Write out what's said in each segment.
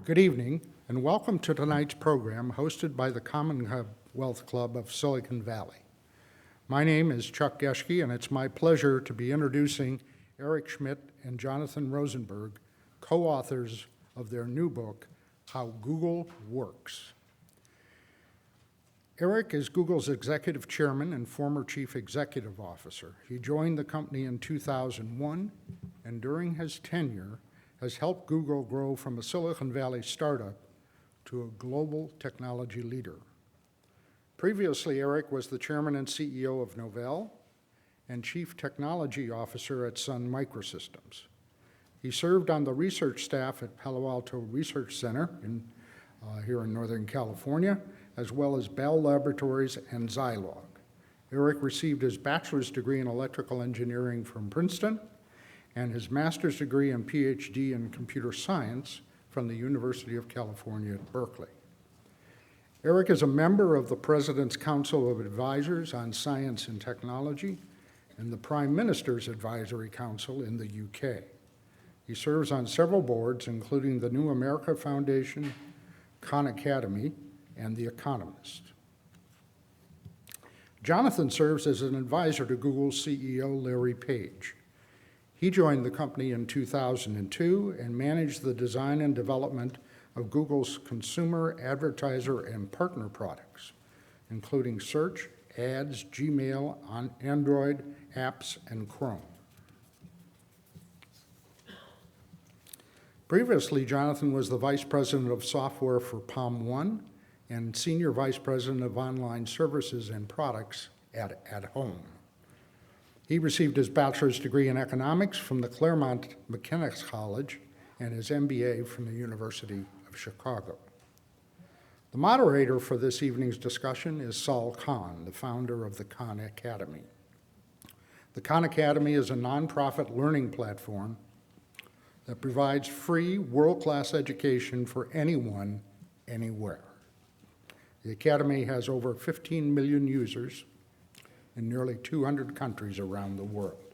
Good evening, and welcome to tonight's program hosted by the Commonwealth Club of Silicon Valley. My name is Chuck Geschke, and it's my pleasure to be introducing Eric Schmidt and Jonathan Rosenberg, co-authors of their new book, How Google Works. Eric is Google's executive chairman and former chief executive officer. He joined the company in 2001, and during his tenure, has helped Google grow from a Silicon Valley startup to a global technology leader. Previously, Eric was the chairman and CEO of Novell and chief technology officer at Sun Microsystems. He served on the research staff at Palo Alto Research Center here in Northern California, as well as Bell Laboratories and Zilog. Eric received his bachelor's degree in electrical engineering from Princeton and his master's degree and PhD in computer science from the University of California at Berkeley. Eric is a member of the President's Council of Advisors on Science and Technology and the Prime Minister's Advisory Council in the UK. He serves on several boards, including the New America Foundation, KhanAcademy, and The Economist. Jonathan serves as an advisor to Google's CEO, Larry Page. He joined the company in 2002 and managed the design and development of Google's consumer, advertiser, and partner products, including Search, Ads, Gmail, on Android, Apps, and Chrome. Previously, Jonathan was the vice president of software for Palm One and senior vice president of online services and products at Home. He received his bachelor's degree in economics from the Claremont McKenna College and his MBA from the University of Chicago. The moderator for this evening's discussion is Sal Khan, the founder of the KhanAcademy. The KhanAcademy is a nonprofit learning platform that provides free, world-class education for anyone, anywhere. The Academy has over 15 million users in nearly 200 countries around the world.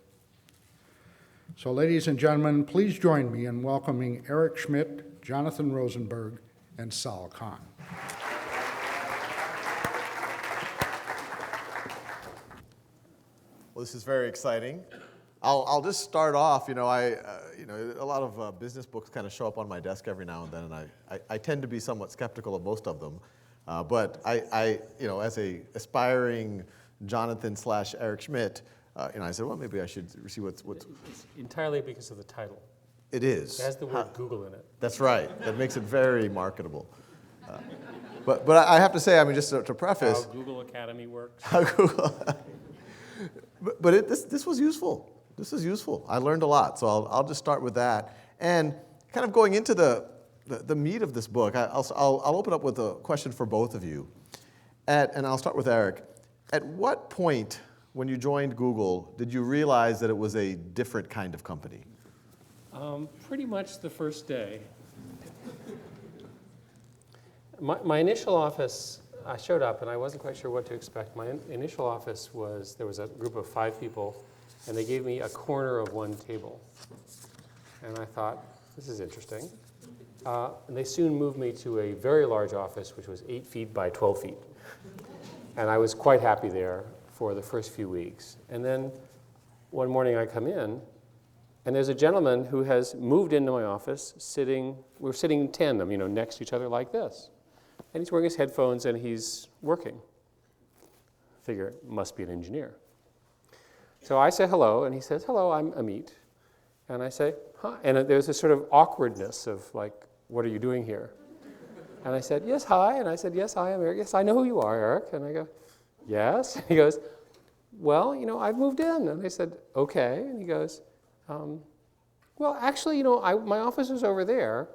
So, ladies and gentlemen, please join me in welcoming Eric Schmidt, Jonathan Rosenberg, and Sal Khan. Well, this is very exciting. I'll just start off. A lot of business books kind of show up on my desk every now and then, and I tend to be somewhat skeptical of most of them. But I as a aspiring Jonathan/Eric Schmidt, I said, well, maybe I should see what's. It's entirely because of the title. It is. It has the word Google in it. That's right. That makes it very marketable. But I have to say, just to preface. How Google Academy works. How Google. But this was useful. This is useful. I learned a lot, so I'll just start with that. And kind of going into the meat of this book, I'll open up with a question for both of you. And I'll start with Eric. At what point, when you joined Google, did you realize that it was a different kind of company? Pretty much the first day. My initial office, I showed up and I wasn't quite sure what to expect. My initial office was, there was a group of 5 people, and they gave me a corner of one table. And I thought, this is interesting. And they soon moved me to a very large office, which was 8 feet by 12 feet. And I was quite happy there for the first few weeks. And then one morning I come in, and there's a gentleman who has moved into my office, we're sitting in tandem, next to each other like this. And he's wearing his headphones and he's working. Figure, must be an engineer. So I say hello, and he says, hello, I'm Amit. And I say, hi. And there's this sort of awkwardness of like, what are you doing here? And I said, yes, hi. And I said, yes, hi, I'm Eric. Yes, I know who you are, Eric. And I go, yes. And he goes, well, I've moved in. And I said, okay. And he goes, well, actually, my office was over there,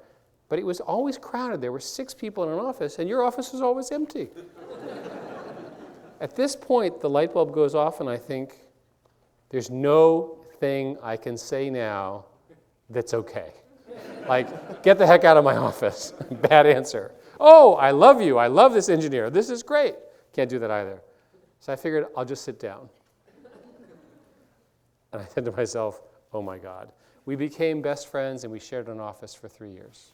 but it was always crowded. There were 6 people in an office, and your office was always empty. At this point, the light bulb goes off, and I think, there's no thing I can say now that's okay. Like, get the heck out of my office. Bad answer. Oh, I love you. I love this engineer. This is great. Can't do that either. So I figured I'll just sit down. And I said to myself, oh my God. We became best friends and we shared an office for 3 years.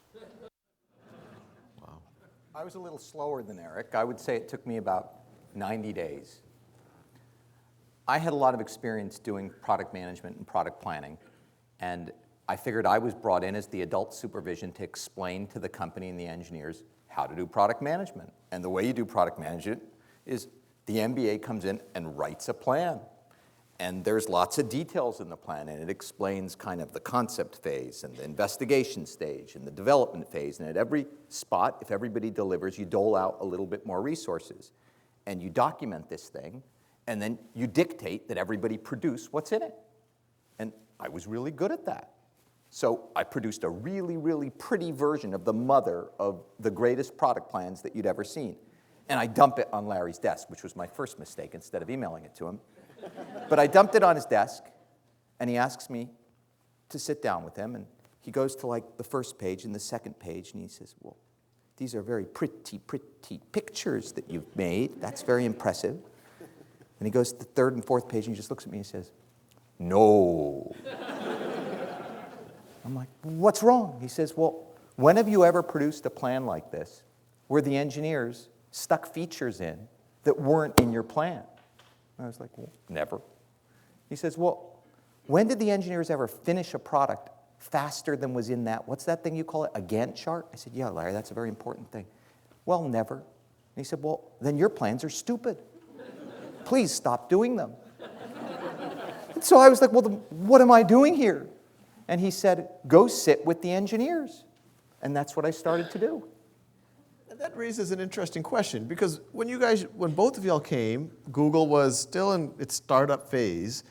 I was a little slower than Eric. I would say it took me about 90 days. I had a lot of experience doing product management and product planning, and I figured I was brought in as the adult supervision to explain to the company and the engineers how to do product management. And the way you do product management is the MBA comes in and writes a plan. And there's lots of details in the plan, and it explains kind of the concept phase and the investigation stage and the development phase. And at every spot, if everybody delivers, you dole out a little bit more resources. And you document this thing, and then you dictate that everybody produce what's in it. And I was really good at that. So I produced a really, really pretty version of the mother of the greatest product plans that you'd ever seen. And I dump it on Larry's desk, which was my first mistake, instead of emailing it to him. But I dumped it on his desk, and he asks me to sit down with him, and he goes to like the first page and the second page, and he says, well, these are very pretty, pretty pictures that you've made. That's very impressive. And he goes to the third and fourth page, and he just looks at me and says, no. I'm like, what's wrong? He says, well, when have you ever produced a plan like this where the engineers stuck features in that weren't in your plan? I was like, well, never. He says, well, when did the engineers ever finish a product faster than was in that? What's that thing you call it, a Gantt chart? I said, yeah, Larry, that's a very important thing. Well, never. And he said, well, then your plans are stupid. Please stop doing them. And so I was like, well, then what am I doing here? And he said, go sit with the engineers. And that's what I started to do. And that raises an interesting question, because when both of y'all came, Google was still in its startup phase,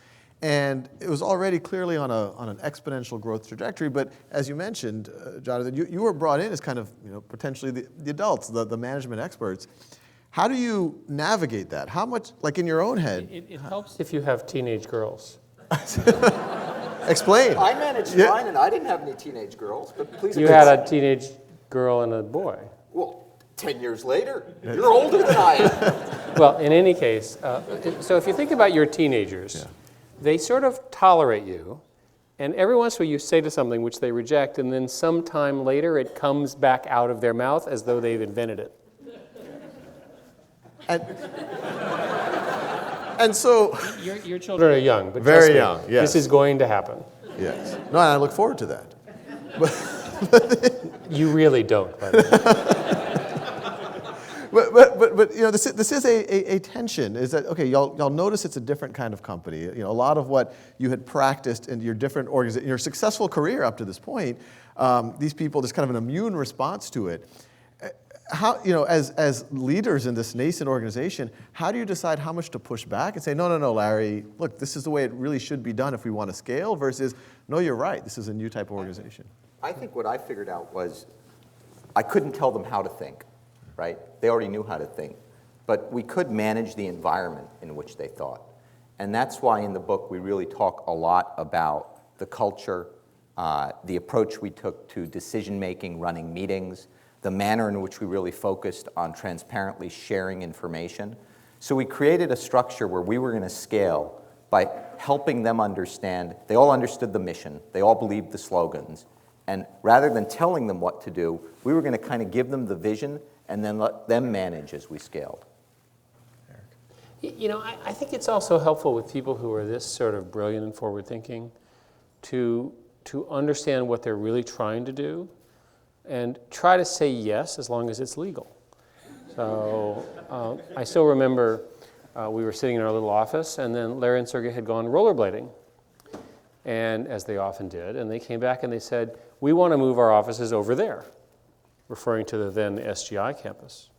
and it was already clearly on an exponential growth trajectory. But as you mentioned, Jonathan, you were brought in as kind of potentially the adults, the management experts. How do you navigate that? How much, like in your own head? It helps if you have teenage girls. Explain. I managed mine, and I didn't have any teenage girls, but please. You had a teenage girl and a boy. Well, 10 years later, you're older than I am. Well, in any case, so if you think about your teenagers, they sort of tolerate you, and every once in a while you say to something which they reject, and then sometime later it comes back out of their mouth as though they've invented it. And so, Your children are young, but very trust me, young, yes. this is going to happen. yes. No, I look forward to that. You really don't, by the way. But this is a tension. Is that okay? Y'all notice it's a different kind of company. A lot of what you had practiced in your different organizations, your successful career up to this point, these people, there's kind of an immune response to it. How, as leaders in this nascent organization, how do you decide how much to push back and say, no, Larry, look, this is the way it really should be done if we want to scale, versus, no, you're right, this is a new type of organization? I think what I figured out was I couldn't tell them how to think, right? They already knew how to think. But we could manage the environment in which they thought. And that's why in the book we really talk a lot about the culture, the approach we took to decision-making, running meetings, the manner in which we really focused on transparently sharing information. So we created a structure where we were going to scale by helping them understand. They all understood the mission. They all believed the slogans. And rather than telling them what to do, we were going to kind of give them the vision and then let them manage as we scaled. I think it's also helpful with people who are this sort of brilliant and forward-thinking to understand what they're really trying to do and try to say yes as long as it's legal. So I still remember we were sitting in our little office, and then Larry and Sergey had gone rollerblading, and as they often did, and they came back and they said, we want to move our offices over there, referring to the then SGI campus.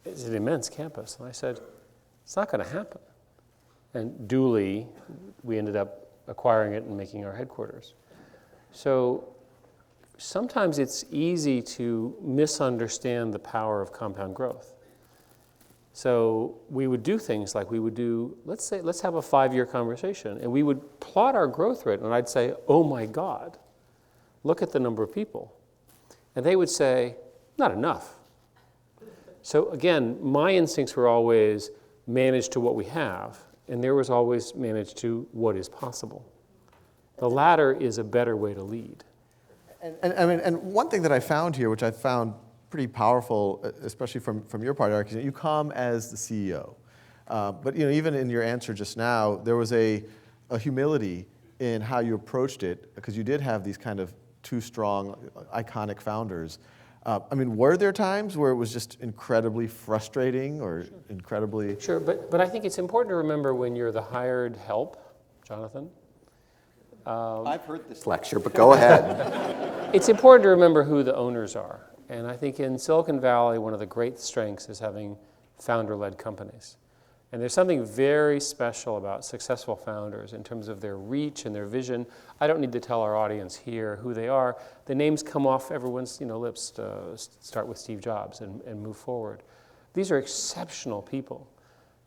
It's an immense campus. And I said, it's not going to happen. And duly, we ended up acquiring it and making our headquarters. So sometimes it's easy to misunderstand the power of compound growth. So we would do things like we would do, let's have a 5-year conversation, and we would plot our growth rate, and I'd say, oh my God, look at the number of people. And they would say, not enough. So again, my instincts were always manage to what we have, and there was always manage to what is possible. The latter is a better way to lead. And one thing that I found here, which I found pretty powerful, especially from your part, Eric. You come as the CEO. But even in your answer just now, there was a humility in how you approached it, because you did have these kind of two strong, iconic founders. Were there times where it was just incredibly frustrating or incredibly... Sure, but I think it's important to remember when you're the hired help, Jonathan. I've heard this lecture, but go ahead. It's important to remember who the owners are. And I think in Silicon Valley, one of the great strengths is having founder-led companies. And there's something very special about successful founders in terms of their reach and their vision. I don't need to tell our audience here who they are. The names come off everyone's lips to start with Steve Jobs and move forward. These are exceptional people.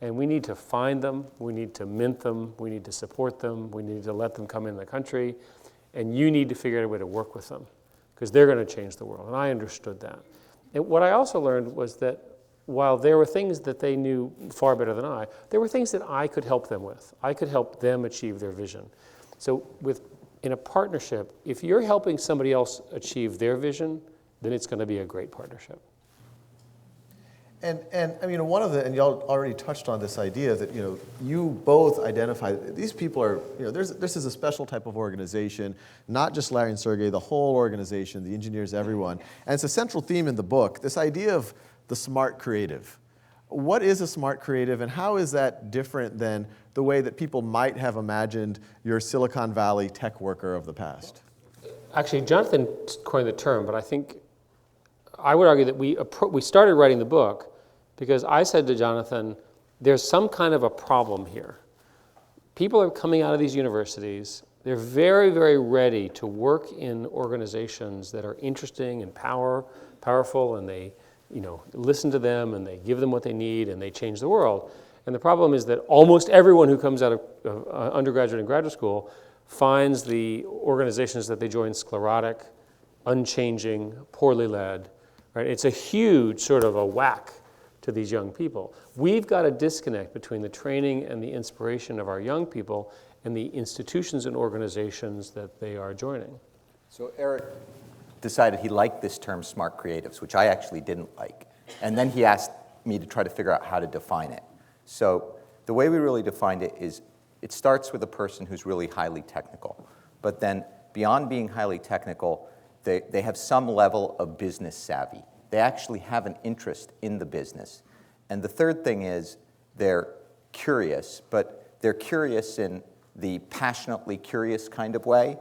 And we need to find them, we need to mint them, we need to support them, we need to let them come in the country, and you need to figure out a way to work with them, because they're going to change the world. And I understood that. And what I also learned was that while there were things that they knew far better than I, there were things that I could help them with. I could help them achieve their vision. So in a partnership, if you're helping somebody else achieve their vision, then it's going to be a great partnership. And one of and y'all already touched on this idea that you both identify these people are this is a special type of organization, not just Larry and Sergey, the whole organization, the engineers, everyone, and it's a central theme in the book. This idea of the smart creative. What is a smart creative, and how is that different than the way that people might have imagined your Silicon Valley tech worker of the past? Actually, Jonathan coined the term, but I think I would argue that we started writing the book because I said to Jonathan, there's some kind of a problem here. People are coming out of these universities. They're very, very ready to work in organizations that are interesting and powerful, and they listen to them, and they give them what they need, and they change the world. And the problem is that almost everyone who comes out of undergraduate and graduate school finds the organizations that they join sclerotic, unchanging, poorly led. Right? It's a huge sort of a whack to these young people. We've got a disconnect between the training and the inspiration of our young people and the institutions and organizations that they are joining. So Eric decided he liked this term smart creatives, which I actually didn't like. And then he asked me to try to figure out how to define it. So the way we really defined it is it starts with a person who's really highly technical. But then beyond being highly technical, they have some level of business savvy. They actually have an interest in the business. And the third thing is they're curious, but they're curious in the passionately curious kind of way.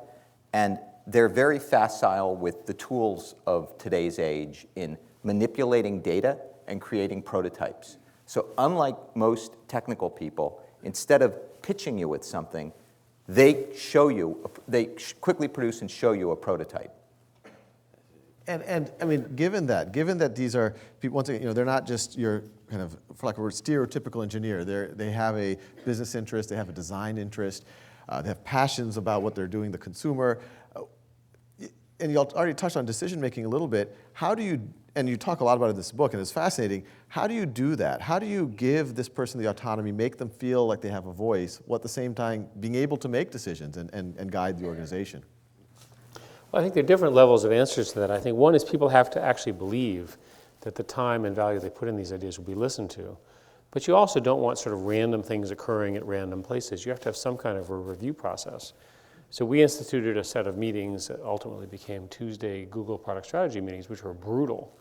And they're very facile with the tools of today's age in manipulating data and creating prototypes. So unlike most technical people, instead of pitching you with something, they quickly produce and show you a prototype. And given that these are people, once again, they're not just your kind of, for lack of a word, stereotypical engineer. They have a business interest, they have a design interest, they have passions about what they're doing, the consumer. And you already touched on decision making a little bit. How do you, and you talk a lot about it in this book, and it's fascinating. How do you do that? How do you give this person the autonomy, make them feel like they have a voice, while at the same time being able to make decisions and guide the organization? Well, I think there are different levels of answers to that. I think one is people have to actually believe that the time and value they put in these ideas will be listened to. But you also don't want sort of random things occurring at random places. You have to have some kind of a review process. So we instituted a set of meetings that ultimately became Tuesday Google Product Strategy meetings, which were brutal.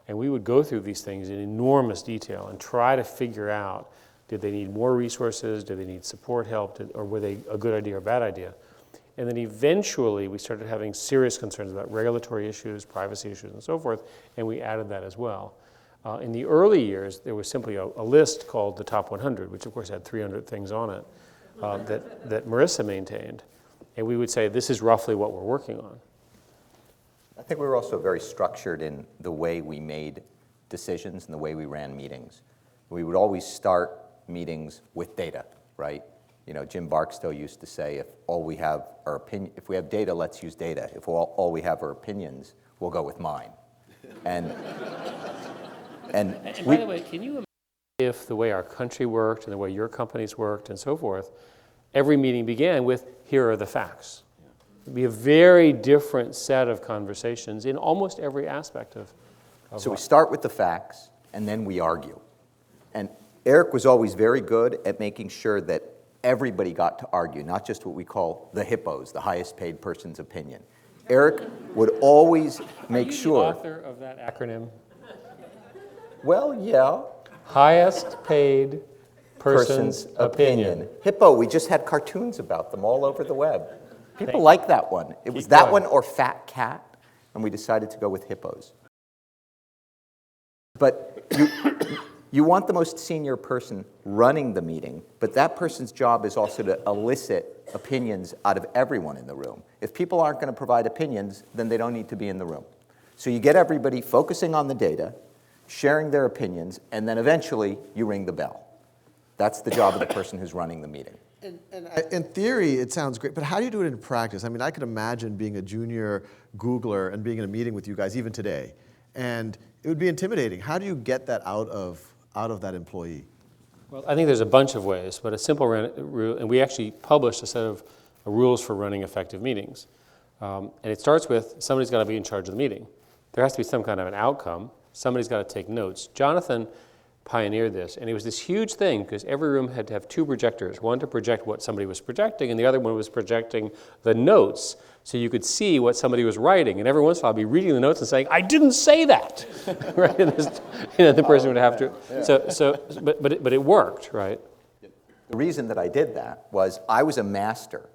And we would go through these things in enormous detail and try to figure out, did they need more resources, did they need support help, or were they a good idea or a bad idea? And then eventually we started having serious concerns about regulatory issues, privacy issues, and so forth, and we added that as well. In the early years, there was simply a list called the Top 100, which of course had 300 things on it, that Marissa maintained. And we would say, this is roughly what we're working on. I think we were also very structured in the way we made decisions and the way we ran meetings. We would always start meetings with data, right? Jim Barksdale used to say, if we have data, let's use data. If all we have are opinions, we'll go with mine. And by the way, can you imagine if the way our country worked and the way your companies worked and so forth, every meeting began with, here are the facts. It would be a very different set of conversations in almost every aspect of So we start with the facts, and then we argue. And Eric was always very good at making sure that everybody got to argue, not just what we call the hippos, the highest paid person's opinion. Eric would always make sure. Are you the author of that acronym? Well, yeah. Highest paid person's opinion. Hippo, we just had cartoons about them all over the web. People like that one. It was that one or fat cat, and we decided to go with hippos. But you want the most senior person running the meeting, but that person's job is also to elicit opinions out of everyone in the room. If people aren't going to provide opinions, then they don't need to be in the room. So you get everybody focusing on the data, sharing their opinions, and then eventually you ring the bell. That's the job of the person who's running the meeting. In theory, it sounds great, but how do you do it in practice? I mean, I could imagine being a junior Googler and being in a meeting with you guys, even today, and it would be intimidating. How do you get that out of that employee? Well, I think there's a bunch of ways, but a simple rule, and we actually published a set of rules for running effective meetings. And it starts with somebody's got to be in charge of the meeting. There has to be some kind of an outcome. Somebody's got to take notes. Jonathan pioneered this, and it was this huge thing because every room had to have two projectors, one to project what somebody was projecting, and the other one was projecting the notes so you could see what somebody was writing. And every once in a while I'd be reading the notes and saying, I didn't say that, right? And this, the person would have to, but it worked, right? The reason that I did that was I was a master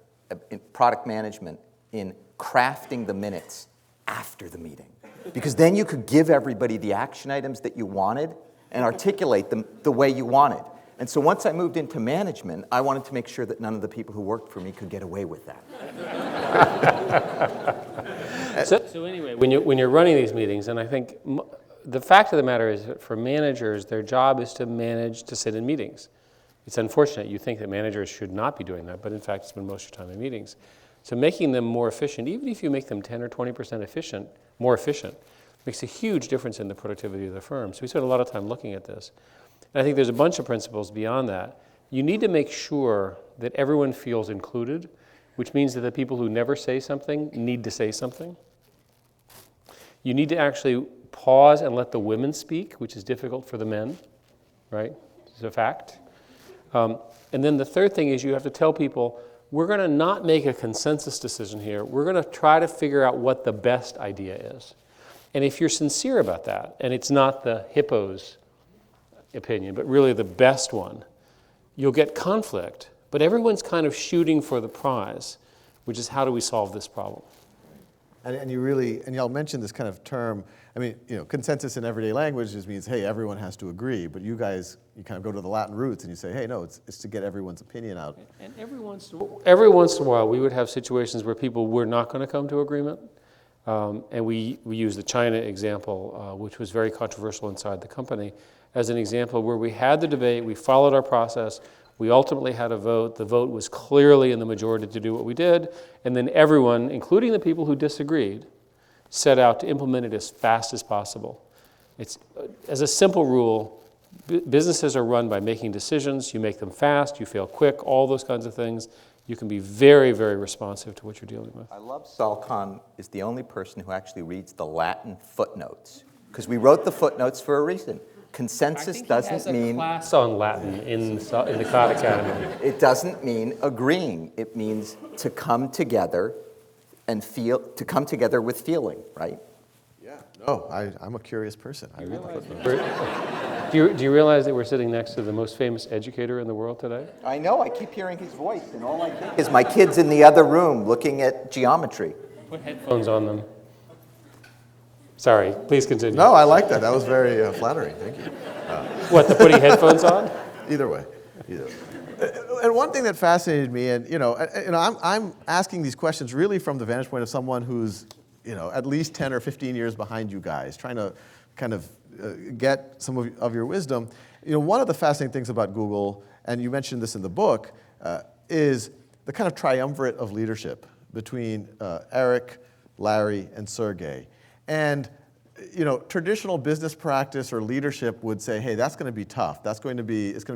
in product management in crafting the minutes after the meeting. Because then you could give everybody the action items that you wanted and articulate them the way you wanted. And so once I moved into management, I wanted to make sure that none of the people who worked for me could get away with that. So anyway, when you're running these meetings, and I think the fact of the matter is that for managers, their job is to manage to sit in meetings. It's unfortunate you think that managers should not be doing that, but in fact, spend most of your time in meetings. So making them more efficient, even if you make them 10 or 20% more efficient, makes a huge difference in the productivity of the firm. So we spent a lot of time looking at this. And I think there's a bunch of principles beyond that. You need to make sure that everyone feels included, which means that the people who never say something need to say something. You need to actually pause and let the women speak, which is difficult for the men, right? It's a fact. And then the third thing is you have to tell people, we're going to not make a consensus decision here. We're going to try to figure out what the best idea is. And if you're sincere about that, and it's not the hippo's opinion, but really the best one, you'll get conflict. But everyone's kind of shooting for the prize, which is how do we solve this problem? And y'all mentioned this kind of term. I mean, consensus in everyday language just means, hey, everyone has to agree. But you guys, you kind of go to the Latin roots and you say, hey, no, it's to get everyone's opinion out. And every once in a while, we would have situations where people were not going to come to agreement. And we use the China example, which was very controversial inside the company, as an example where we had the debate, we followed our process, we ultimately had a vote, the vote was clearly in the majority to do what we did, and then everyone, including the people who disagreed, set out to implement it as fast as possible. It's, as a simple rule, businesses are run by making decisions, you make them fast, you fail quick, all those kinds of things. You can be very, very responsive to what you're dealing with. I love Salkan is the only person who actually reads the Latin footnotes, because we wrote the footnotes for a reason. Consensus doesn't mean class on Latin in the KhanAcademy. It doesn't mean agreeing. It means to come together and to come together with feeling, right? Yeah. No, I'm a curious person. I read the footnotes. Do you realize that we're sitting next to the most famous educator in the world today? I know. I keep hearing his voice, and all I think is my kids in the other room looking at geometry. Put headphones on them. Sorry, please continue. No, I like that. That was very flattering. Thank you. What, the putting headphones on? Either way. And one thing that fascinated me, and I'm asking these questions really from the vantage point of someone who's at least 10 or 15 years behind you guys, trying to kind of get some of your wisdom. One of the fascinating things about Google, and you mentioned this in the book, is the kind of triumvirate of leadership between Eric, Larry, and Sergey. And traditional business practice or leadership would say, hey, that's going to be tough. It's going to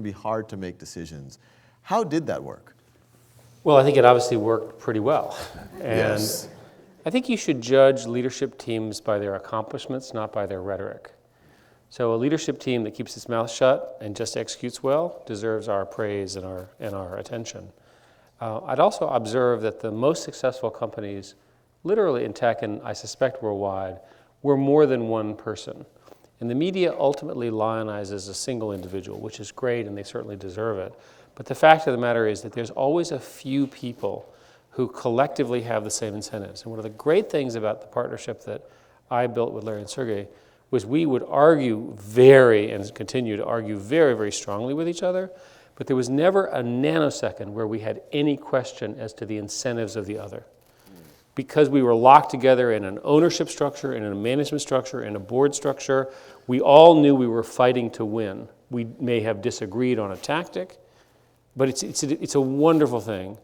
be hard to make decisions. How did that work? Well, I think it obviously worked pretty well. And yes. I think you should judge leadership teams by their accomplishments, not by their rhetoric. So a leadership team that keeps its mouth shut and just executes well deserves our praise and our attention. I'd also observe that the most successful companies, literally in tech and I suspect worldwide, were more than one person. And the media ultimately lionizes a single individual, which is great and they certainly deserve it. But the fact of the matter is that there's always a few people who collectively have the same incentives. And one of the great things about the partnership that I built with Larry and Sergey was we would argue and continue to argue very, very strongly with each other, but there was never a nanosecond where we had any question as to the incentives of the other. Because we were locked together in an ownership structure, in a management structure, in a board structure, we all knew we were fighting to win. We may have disagreed on a tactic, but it's a wonderful thing.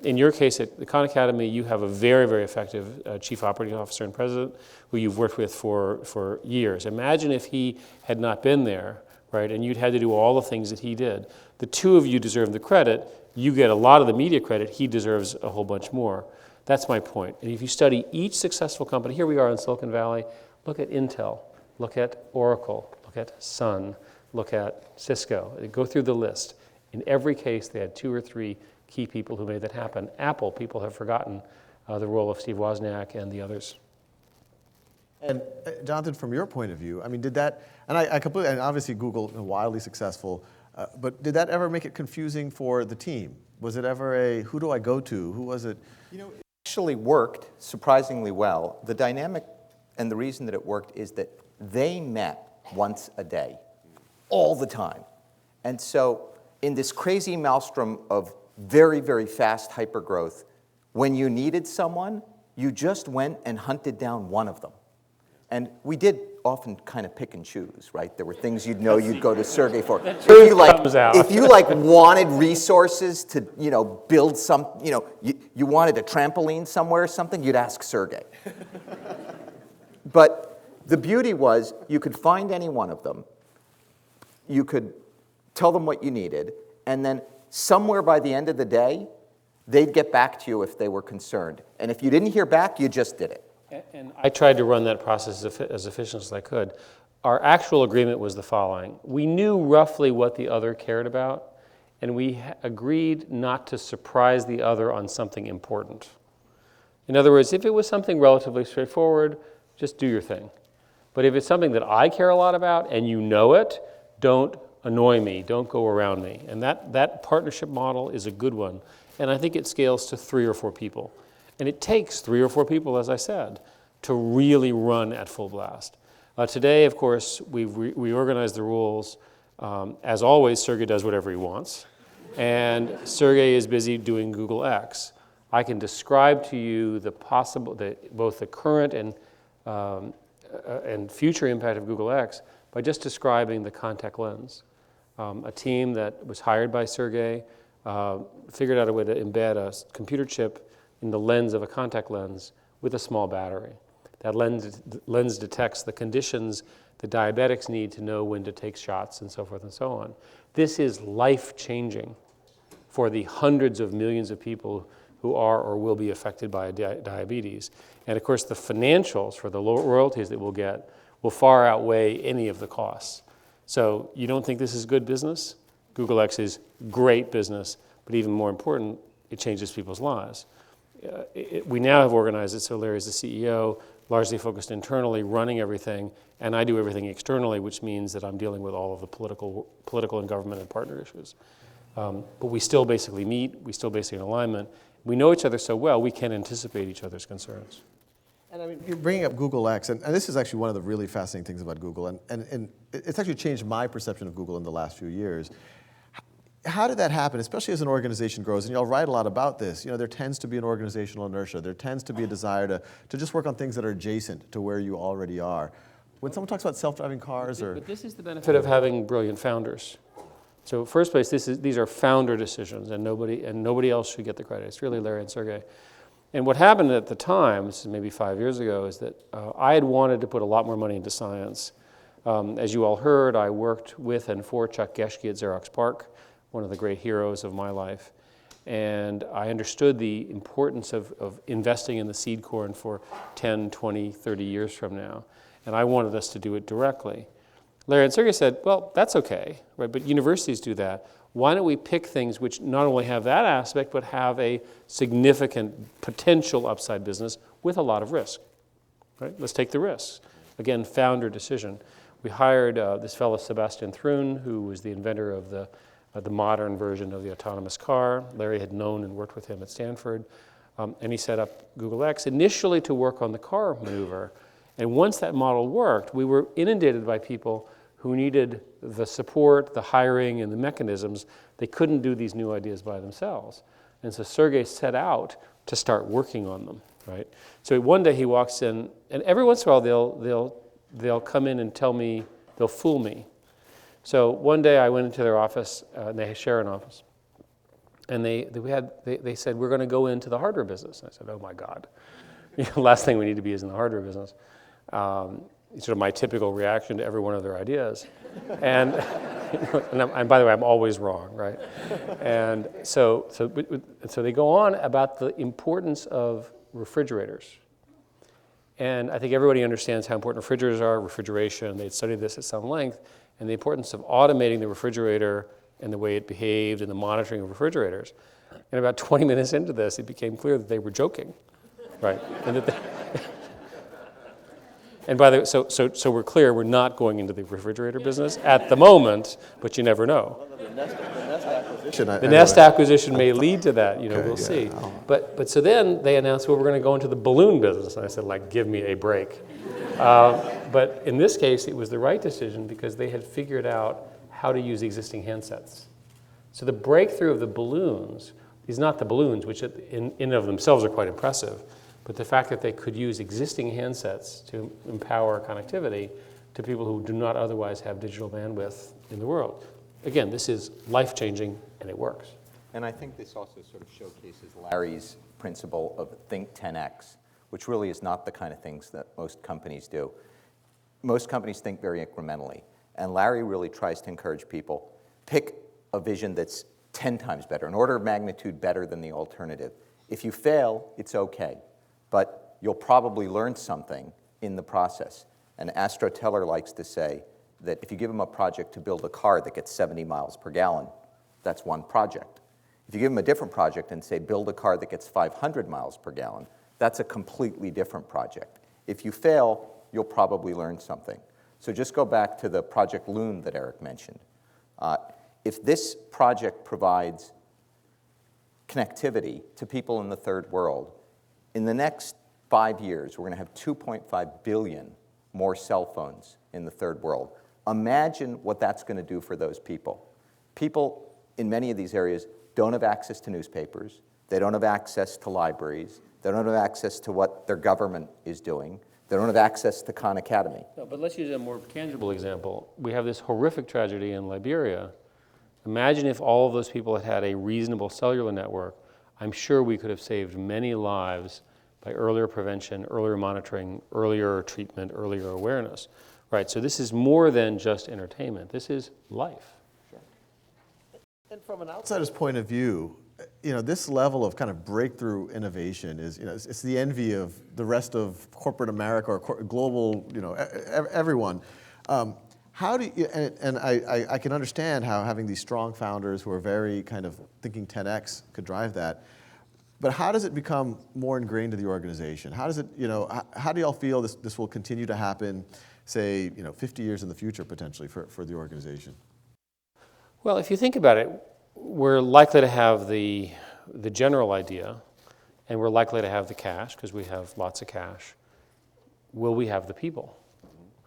In your case, at the KhanAcademy, you have a very, very effective chief operating officer and president who you've worked with for years. Imagine if he had not been there, right, and you'd had to do all the things that he did. The two of you deserve the credit. You get a lot of the media credit. He deserves a whole bunch more. That's my point. And if you study each successful company, here we are in Silicon Valley, look at Intel, look at Oracle, look at Sun, look at Cisco. Go through the list. In every case, they had 2 or 3 key people who made that happen. Apple, people have forgotten the role of Steve Wozniak and the others. And Jonathan, from your point of view, I mean, did that, and I completely, and obviously Google, wildly successful, but did that ever make it confusing for the team? Was it ever a, who do I go to? Who was it? You know, it actually worked surprisingly well. The dynamic and the reason that it worked is that they met once a day, all the time. And so in this crazy maelstrom of very, very fast hypergrowth, when you needed someone, you just went and hunted down one of them. And we did often kind of pick and choose, right? There were things you'd know you'd go to Sergey for. If you wanted resources to, build some, you wanted a trampoline somewhere or something, you'd ask Sergey. But the beauty was you could find any one of them, you could tell them what you needed, and then somewhere by the end of the day, they'd get back to you if they were concerned. And if you didn't hear back, you just did it. And I tried to run that process as efficient as I could. Our actual agreement was the following. We knew roughly what the other cared about, and we agreed not to surprise the other on something important. In other words, if it was something relatively straightforward, just do your thing. But if it's something that I care a lot about and you know it, don't annoy me, don't go around me. And that partnership model is a good one. And I think it scales to 3 or 4 people. And it takes 3 or 4 people, as I said, to really run at full blast. Today, of course, we've reorganized the rules. As always, Sergey does whatever he wants. And Sergey is busy doing Google X. I can describe to you both the current and future impact of Google X by just describing the contact lens. A team that was hired by Sergey figured out a way to embed a computer chip in the lens of a contact lens with a small battery. That lens detects the conditions the diabetics need to know when to take shots and so forth and so on. This is life-changing for the hundreds of millions of people who are or will be affected by diabetes. And of course, the financials for the royalties that we'll get will far outweigh any of the costs. So you don't think this is good business? Google X is great business, but even more important, it changes people's lives. We now have organized it so Larry's the CEO, largely focused internally, running everything, and I do everything externally, which means that I'm dealing with all of the political and government and partner issues. But we still basically meet, we still basically in alignment. We know each other so well, we can anticipate each other's concerns. And I mean, you're bringing up Google X, and this is actually one of the really fascinating things about Google, and it's actually changed my perception of Google in the last few years. How did that happen, especially as an organization grows? And y'all write a lot about this. There tends to be an organizational inertia. There tends to be a desire to just work on things that are adjacent to where you already are. When someone talks about self-driving cars But this is the benefit of having brilliant founders. So first place, these are founder decisions, and nobody else should get the credit. It's really Larry and Sergey. And what happened at the time, this is maybe 5 years ago, is that I had wanted to put a lot more money into science. As you all heard, I worked with and for Chuck Geschke at Xerox PARC, one of the great heroes of my life. And I understood the importance of investing in the seed corn for 10, 20, 30 years from now. And I wanted us to do it directly. Larry and Sergey said, well, that's okay, right? But universities do that. Why don't we pick things which not only have that aspect, but have a significant potential upside business with a lot of risk, right? Let's take the risks. Again, founder decision. We hired this fellow, Sebastian Thrun, who was the inventor of the modern version of the autonomous car. Larry had known and worked with him at Stanford. And he set up Google X initially to work on the car maneuver. And once that model worked, we were inundated by people who needed the support, the hiring, and the mechanisms. They couldn't do these new ideas by themselves. And so Sergey set out to start working on them, right? So one day he walks in, and every once in a while they'll come in and tell me, they'll fool me. So one day I went into their office, and they share an office. And they said, we're going to go into the hardware business. And I said, oh my God. Last thing we need to be is in the hardware business. Sort of my typical reaction to every one of their ideas. And, and by the way, I'm always wrong, right? And so they go on about the importance of refrigerators. And I think everybody understands how important refrigerators are, refrigeration. They'd studied this at some length, and the importance of automating the refrigerator and the way it behaved and the monitoring of refrigerators. And about 20 minutes into this, it became clear that they were joking, right? And that and by the way, so we're clear, we're not going into the refrigerator business at the moment, but you never know. The Nest acquisition may lead to that, we'll see. But so then they announced, well, we're going to go into the balloon business. And I said, like, give me a break. But in this case, it was the right decision because they had figured out how to use existing handsets. So the breakthrough of the balloons is not the balloons, which in and of themselves are quite impressive, but the fact that they could use existing handsets to empower connectivity to people who do not otherwise have digital bandwidth in the world. Again, this is life-changing, and it works. And I think this also sort of showcases Larry's principle of think 10x, which really is not the kind of things that most companies do. Most companies think very incrementally, and Larry really tries to encourage people, pick a vision that's 10 times better, an order of magnitude better than the alternative. If you fail, it's okay, but you'll probably learn something in the process. And Astro Teller likes to say that if you give him a project to build a car that gets 70 miles per gallon, that's one project. If you give him a different project and say, build a car that gets 500 miles per gallon, that's a completely different project. If you fail, you'll probably learn something. So just go back to the Project Loon that Eric mentioned. If this project provides connectivity to people in the third world, in the next 5 years, we're going to have 2.5 billion more cell phones in the third world. Imagine what that's going to do for those people. People in many of these areas don't have access to newspapers. They don't have access to libraries. They don't have access to what their government is doing. They don't have access to KhanAcademy. No, but let's use a more tangible example. We have this horrific tragedy in Liberia. Imagine if all of those people had had a reasonable cellular network. I'm sure we could have saved many lives by earlier prevention, earlier monitoring, earlier treatment, earlier awareness. Right, so this is more than just entertainment. This is life. Sure. And from an outsider's point of view, this level of kind of breakthrough innovation is, it's the envy of the rest of corporate America or global, everyone. How do you, and I can understand how having these strong founders who are very kind of thinking 10x could drive that. But how does it become more ingrained in the organization? How does it, how do y'all feel this will continue to happen, say, 50 years in the future potentially for the organization? Well, if you think about it, we're likely to have the general idea, and we're likely to have the cash because we have lots of cash. Will we have the people?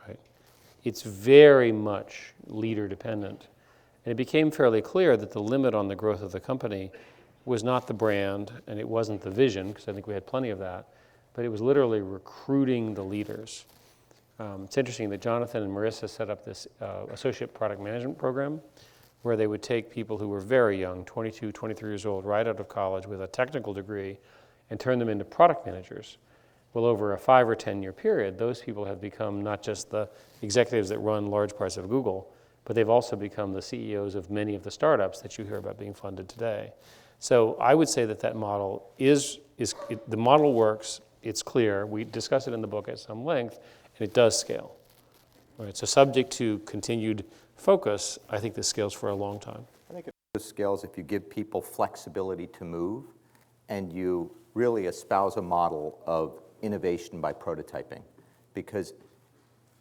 Right? It's very much leader dependent. And it became fairly clear that the limit on the growth of the company was not the brand, and it wasn't the vision, because I think we had plenty of that, but it was literally recruiting the leaders. It's interesting that Jonathan and Marissa set up this associate product management program where they would take people who were very young, 22, 23 years old, right out of college with a technical degree, and turn them into product managers. Well, over a 5 or 10 year period, those people have become not just the executives that run large parts of Google, but they've also become the CEOs of many of the startups that you hear about being funded today. So I would say that that model the model works, it's clear, we discuss it in the book at some length, and it does scale. Right? So subject to continued focus, I think this scales for a long time. I think it scales if you give people flexibility to move and you really espouse a model of innovation by prototyping. Because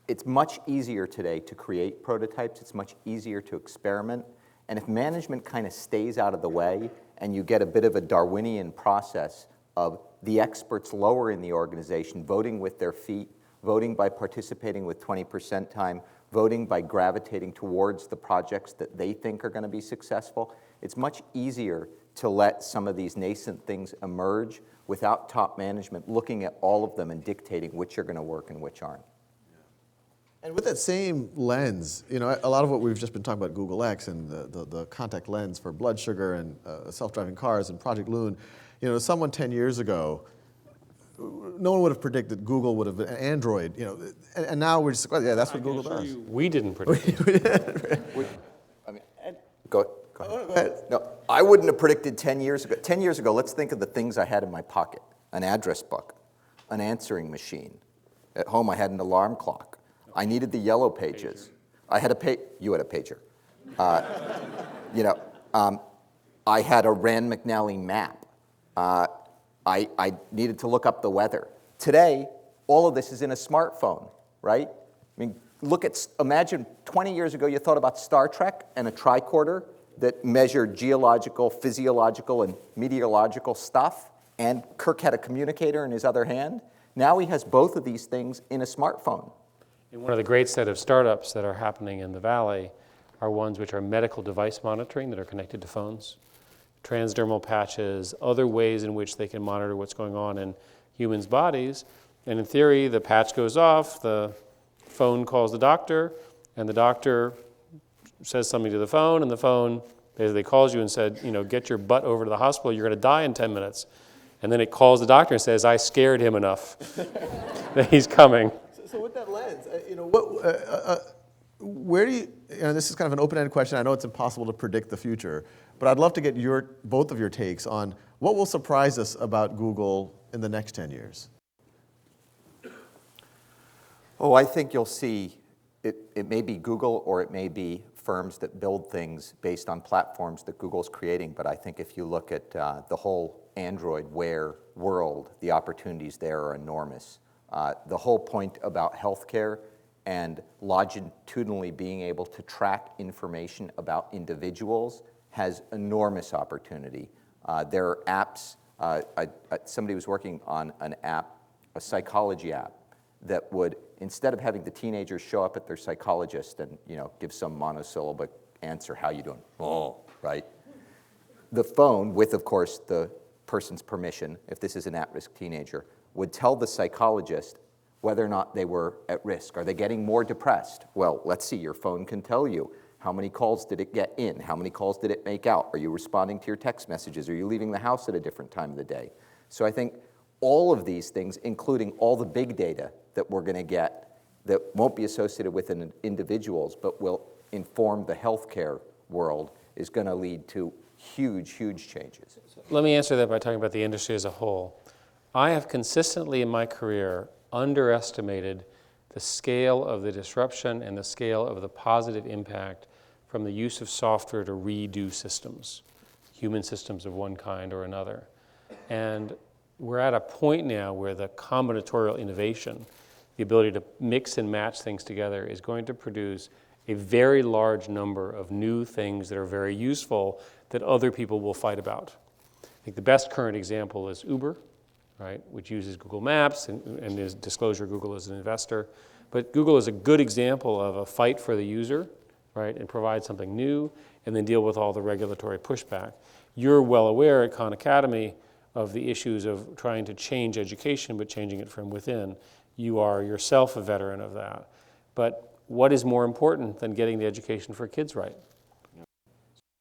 it's much easier today to create prototypes, it's much easier to experiment, and if management kind of stays out of the way and you get a bit of a Darwinian process of the experts lower in the organization voting with their feet, voting by participating with 20% time, voting by gravitating towards the projects that they think are going to be successful, it's much easier to let some of these nascent things emerge without top management looking at all of them and dictating which are going to work and which aren't. And with that same lens, you know, a lot of what we've just been talking about, Google X and the contact lens for blood sugar and self-driving cars and Project Loon, you know, someone 10 years ago, no one would have predicted Google would have been Android, you know, and now we're just, well, yeah, that's what Google does. We didn't predict it. I mean, go ahead. No, I wouldn't have predicted 10 years ago. 10 years ago, let's think of the things I had in my pocket. An address book, an answering machine. At home, I had an alarm clock. I needed the yellow pages. I had you had a pager. You know, I had a Rand McNally map. I needed to look up the weather. Today, all of this is in a smartphone, right? I mean, imagine 20 years ago you thought about Star Trek and a tricorder that measured geological, physiological, and meteorological stuff, and Kirk had a communicator in his other hand. Now he has both of these things in a smartphone. And one of the great set of startups that are happening in the Valley are ones which are medical device monitoring that are connected to phones. Transdermal patches, other ways in which they can monitor what's going on in humans' bodies. And in theory, the patch goes off, the phone calls the doctor, and the doctor says something to the phone, and the phone basically calls you and said, you know, get your butt over to the hospital, you're going to die in 10 minutes. And then it calls the doctor and says, I scared him enough that he's coming. So with that lens, you know, where do you know, this is kind of an open-ended question. I know it's impossible to predict the future, but I'd love to get both of your takes on what will surprise us about Google in the next 10 years. Oh, I think you'll see it may be Google or it may be firms that build things based on platforms that Google's creating, but I think if you look at the whole Android Wear world, the opportunities there are enormous. The whole point about healthcare and longitudinally being able to track information about individuals has enormous opportunity. There are apps, somebody was working on an app, a psychology app, that would, instead of having the teenagers show up at their psychologist and, you know, give some monosyllabic answer, how you doing? Oh, right? The phone, with, of course, the person's permission, if this is an at-risk teenager, would tell the psychologist whether or not they were at risk. Are they getting more depressed? Well, let's see, your phone can tell you. How many calls did it get in? How many calls did it make out? Are you responding to your text messages? Are you leaving the house at a different time of the day? So I think all of these things, including all the big data that we're going to get that won't be associated with individuals but will inform the healthcare world, is going to lead to huge, huge changes. Let me answer that by talking about the industry as a whole. I have consistently in my career underestimated the scale of the disruption and the scale of the positive impact from the use of software to redo systems, human systems of one kind or another. And we're at a point now where the combinatorial innovation, the ability to mix and match things together, is going to produce a very large number of new things that are very useful that other people will fight about. I think the best current example is Uber, right, which uses Google Maps and is disclosure Google as an investor. But Google is a good example of a fight for the user, right, and provide something new and then deal with all the regulatory pushback. You're well aware at KhanAcademy of the issues of trying to change education but changing it from within. You are yourself a veteran of that. But what is more important than getting the education for kids right?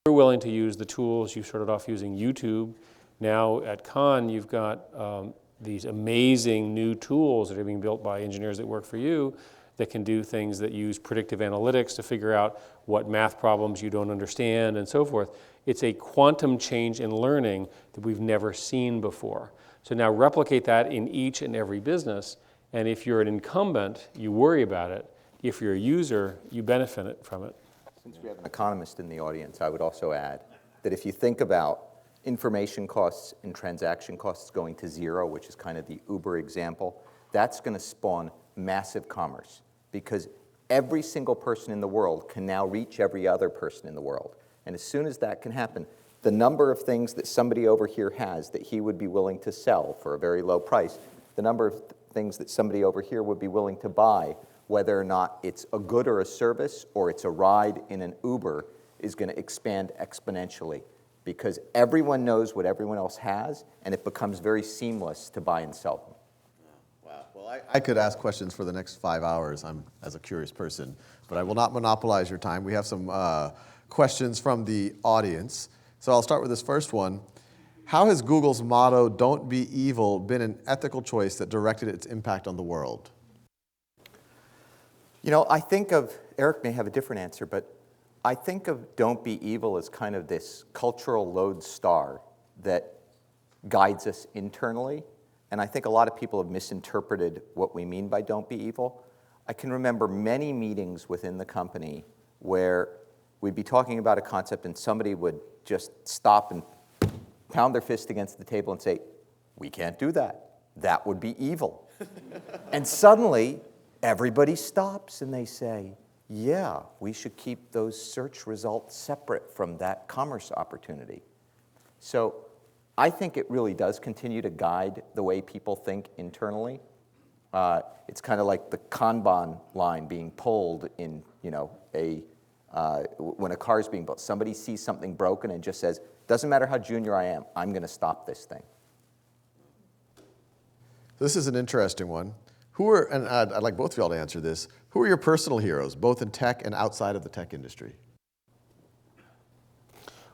You're willing to use the tools. You started off using YouTube. Now at Khan, you've got these amazing new tools that are being built by engineers that work for you that can do things that use predictive analytics to figure out what math problems you don't understand and so forth. It's a quantum change in learning that we've never seen before. So now replicate that in each and every business, and if you're an incumbent, you worry about it. If you're a user, you benefit from it. Since we have an economist in the audience, I would also add that if you think about information costs and transaction costs going to zero, which is kind of the Uber example, that's going to spawn massive commerce, because every single person in the world can now reach every other person in the world. And as soon as that can happen, the number of things that somebody over here has that he would be willing to sell for a very low price, the number of things that somebody over here would be willing to buy, whether or not it's a good or a service or it's a ride in an Uber, is going to expand exponentially, because everyone knows what everyone else has, and it becomes very seamless to buy and sell them. Wow. Well, I could ask questions for the next 5 hours. I'm as a curious person, but I will not monopolize your time. We have some questions from the audience. So I'll start with this first one. How has Google's motto, "Don't be evil," been an ethical choice that directed its impact on the world? You know, I think of, Eric may have a different answer, but I think of "Don't be evil" as kind of this cultural lodestar that guides us internally. And I think a lot of people have misinterpreted what we mean by "Don't be evil." I can remember many meetings within the company where we'd be talking about a concept and somebody would just stop and pound their fist against the table and say, "We can't do that. That would be evil." And suddenly, everybody stops and they say, "Yeah, we should keep those search results separate from that commerce opportunity." So I think it really does continue to guide the way people think internally. It's kind of like the Kanban line being pulled in, when a car is being built. Somebody sees something broken and just says, "Doesn't matter how junior I am, I'm going to stop this thing." This is an interesting one. And I'd like both of y'all to answer this, who are your personal heroes, both in tech and outside of the tech industry?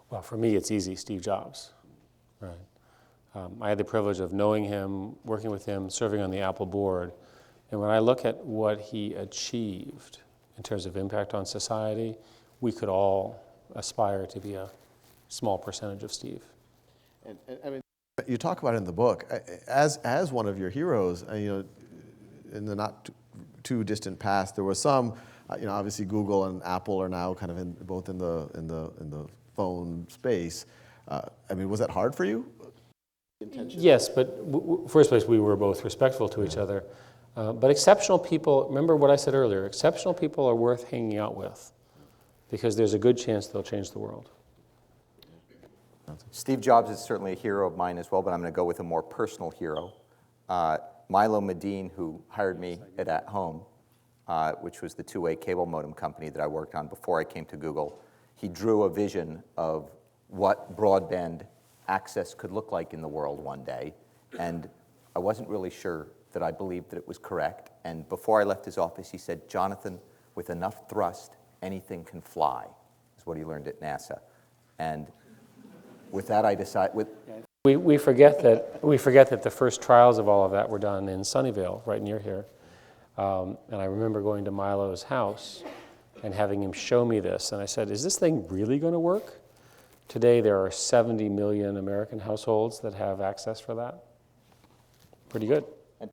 Well, for me, it's easy, Steve Jobs. Right. I had the privilege of knowing him, working with him, serving on the Apple board. And when I look at what he achieved in terms of impact on society, we could all aspire to be a small percentage of Steve. And I mean, you talk about it in the book as one of your heroes. In the not too distant past, there was some. Obviously, Google and Apple are now kind of both in the phone space. Was that hard for you? Yes, but first place, we were both respectful to each other. But exceptional people, remember what I said earlier, exceptional people are worth hanging out with because there's a good chance they'll change the world. Steve Jobs is certainly a hero of mine as well, but I'm going to go with a more personal hero. Milo Medin, who hired me at Home, which was the two-way cable modem company that I worked on before I came to Google, he drew a vision of what broadband access could look like in the world one day, and I wasn't really sure that I believed that it was correct. And before I left his office, he said, "Jonathan, with enough thrust, anything can fly," is what he learned at NASA. And with that, I decided. We forget that the first trials of all of that were done in Sunnyvale, right near here. And I remember going to Milo's house and having him show me this. And I said, "Is this thing really going to work?" Today, there are 70 million American households that have access for that. Pretty good. And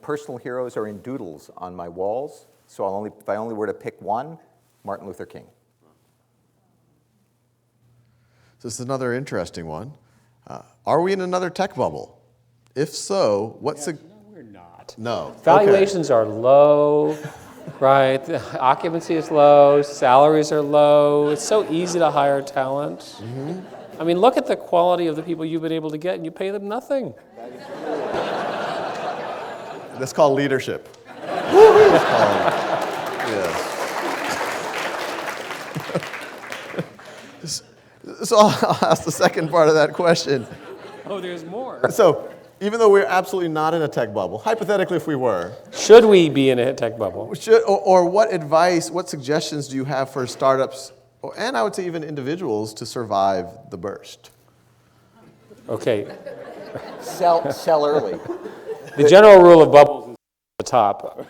personal heroes are in doodles on my walls. So if I only were to pick one, Martin Luther King. So this is another interesting one. Are we in another tech bubble? If so, what's No, we're not. No. Valuations are low, right? The occupancy is low, salaries are low. It's so easy to hire talent. Mm-hmm. I mean, look at the quality of the people you've been able to get, and you pay them nothing. That's called leadership. Yes. So I'll ask the second part of that question. Oh, there's more. So even though we're absolutely not in a tech bubble, hypothetically if we were, Should we be in a tech bubble? or what advice, what suggestions do you have for startups, and I would say even individuals, to survive the burst? Okay. Sell early. The general rule of bubbles is at the top,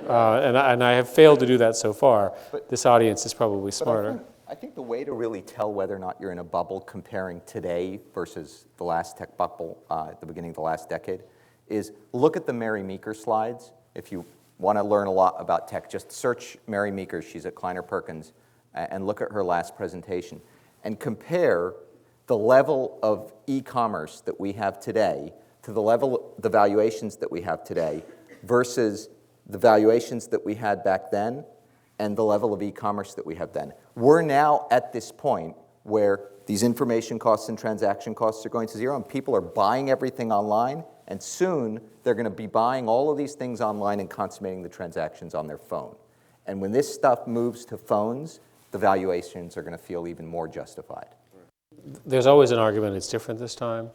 and I have failed to do that so far. This audience is probably smarter. I think the way to really tell whether or not you're in a bubble comparing today versus the last tech bubble at the beginning of the last decade is look at the Mary Meeker slides. If you want to learn a lot about tech, just search Mary Meeker. She's at Kleiner Perkins, and look at her last presentation and compare the level of e-commerce that we have today to the level, the valuations that we have today versus the valuations that we had back then and the level of e-commerce that we have then. We're now at this point where these information costs and transaction costs are going to zero and people are buying everything online, and soon they're going to be buying all of these things online and consummating the transactions on their phone. And when this stuff moves to phones, the valuations are going to feel even more justified. There's always an argument it's different this time.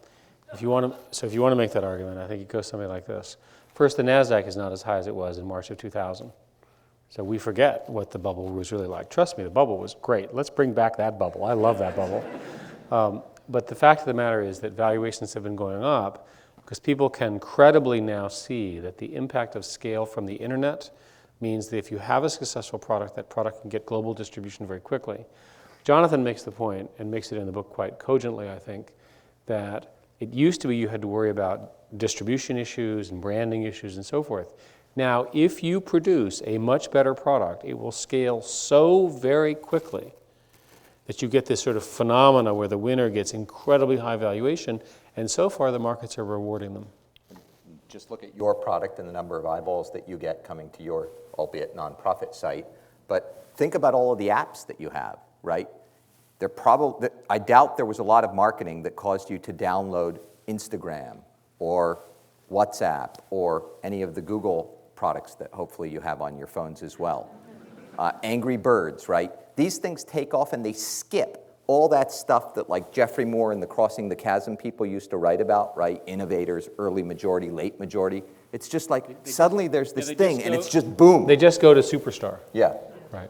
If you want to make that argument, I think it goes something like this. First, the NASDAQ is not as high as it was in March of 2000. So we forget what the bubble was really like. Trust me, the bubble was great. Let's bring back that bubble. I love that bubble. But the fact of the matter is that valuations have been going up because people can credibly now see that the impact of scale from the internet means that if you have a successful product, that product can get global distribution very quickly. Jonathan makes the point, and makes it in the book quite cogently, I think, that it used to be you had to worry about distribution issues and branding issues and so forth. Now, if you produce a much better product, it will scale so very quickly that you get this sort of phenomena where the winner gets incredibly high valuation, and so far the markets are rewarding them. Just look at your product and the number of eyeballs that you get coming to your, albeit nonprofit site, but think about all of the apps that you have, right? I doubt there was a lot of marketing that caused you to download Instagram or WhatsApp or any of the Google products that hopefully you have on your phones as well. Angry Birds, right? These things take off and they skip all that stuff that like Jeffrey Moore and the Crossing the Chasm people used to write about, right? Innovators, early majority, late majority. It's just like suddenly there's this thing and it's just boom. They just go to superstar. Yeah. Right.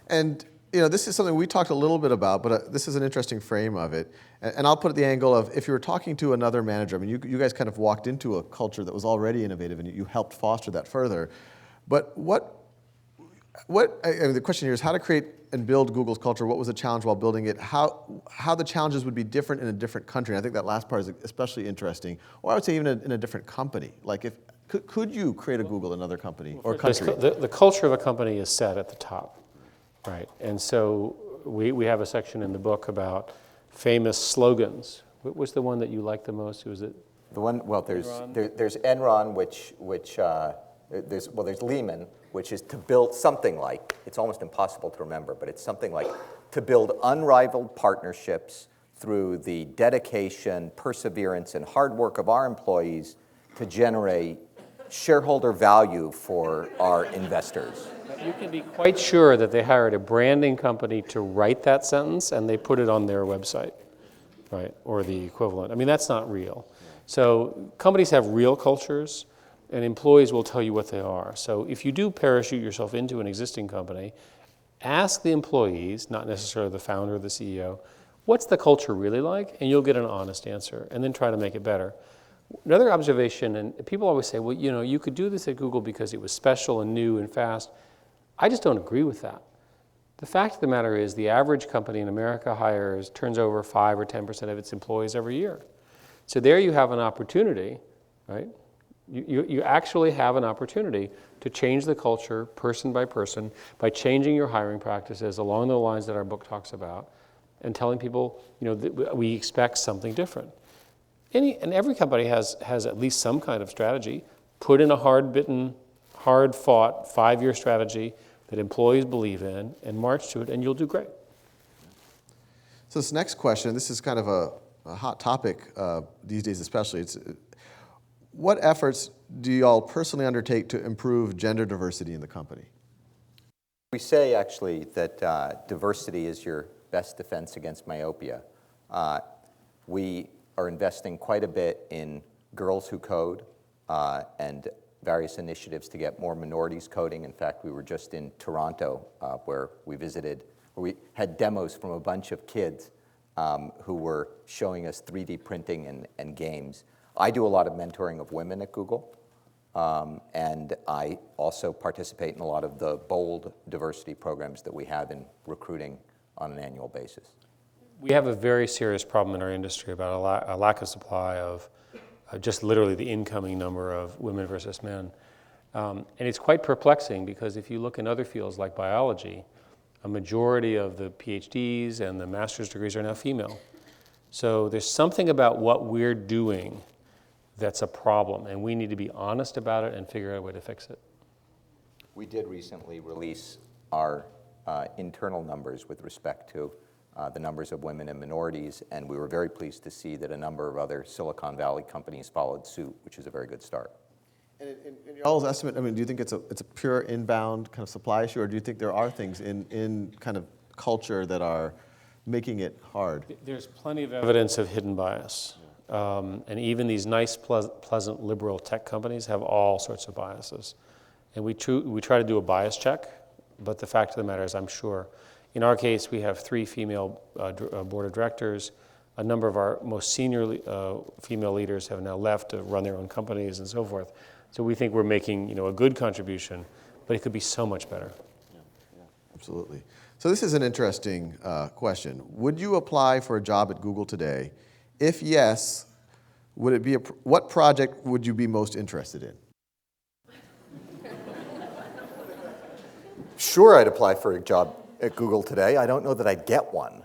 And this is something we talked a little bit about, but this is an interesting frame of it. And I'll put it the angle of if you were talking to another manager, I mean, you guys kind of walked into a culture that was already innovative and you helped foster that further. But the question here is how to create and build Google's culture. What was the challenge while building it? How the challenges would be different in a different country. And I think that last part is especially interesting. Or I would say even in a different company. Like could you create a Google in another company or country? The culture of a company is set at the top, right? And so we have a section in the book about famous slogans. What was the one that you liked the most? Was it the one? Well, there's Enron, which there's Lehman, which is to build something like, it's almost impossible to remember, but it's something like to build unrivaled partnerships through the dedication, perseverance, and hard work of our employees to generate shareholder value for our investors. You can be quite sure that they hired a branding company to write that sentence and they put it on their website, right? Or the equivalent. I mean, that's not real. So companies have real cultures and employees will tell you what they are. So if you do parachute yourself into an existing company, ask the employees, not necessarily the founder or the CEO, what's the culture really like? And you'll get an honest answer and then try to make it better. Another observation, and people always say, well, you could do this at Google because it was special and new and fast. I just don't agree with that. The fact of the matter is the average company in America turns over 5 or 10% of its employees every year. So there you have an opportunity, right? You actually have an opportunity to change the culture person by person by changing your hiring practices along the lines that our book talks about and telling people, that we expect something different. And every company has at least some kind of strategy. Put in a hard-bitten, hard-fought 5-year strategy that employees believe in and march to it, and you'll do great. So this next question, this is kind of a hot topic these days especially. What efforts do you all personally undertake to improve gender diversity in the company? We say actually that diversity is your best defense against myopia. We are investing quite a bit in Girls Who Code and various initiatives to get more minorities coding. In fact, we were just in Toronto where we had demos from a bunch of kids who were showing us 3D printing and games. I do a lot of mentoring of women at Google. And I also participate in a lot of the bold diversity programs that we have in recruiting on an annual basis. We have a very serious problem in our industry about a lack of supply of just literally the incoming number of women versus men. And it's quite perplexing because if you look in other fields like biology, a majority of the PhDs and the master's degrees are now female. So there's something about what we're doing that's a problem, and we need to be honest about it and figure out a way to fix it. We did recently release our internal numbers with respect to the numbers of women and minorities, and we were very pleased to see that a number of other Silicon Valley companies followed suit, which is a very good start. And in y'all's estimate, I mean, do you think it's a pure inbound kind of supply issue, or do you think there are things in kind of culture that are making it hard? There's plenty of evidence of hidden bias. And even these nice, pleasant, liberal tech companies have all sorts of biases. And we try to do a bias check, but the fact of the matter is, I'm sure, in our case, we have 3 female board of directors. A number of our most senior female leaders have now left to run their own companies and so forth. So we think we're making a good contribution, but it could be so much better. Yeah, absolutely. So this is an interesting question. Would you apply for a job at Google today? If yes, would it be what project would you be most interested in? Sure, I'd apply for a job at Google today. I don't know that I'd get one.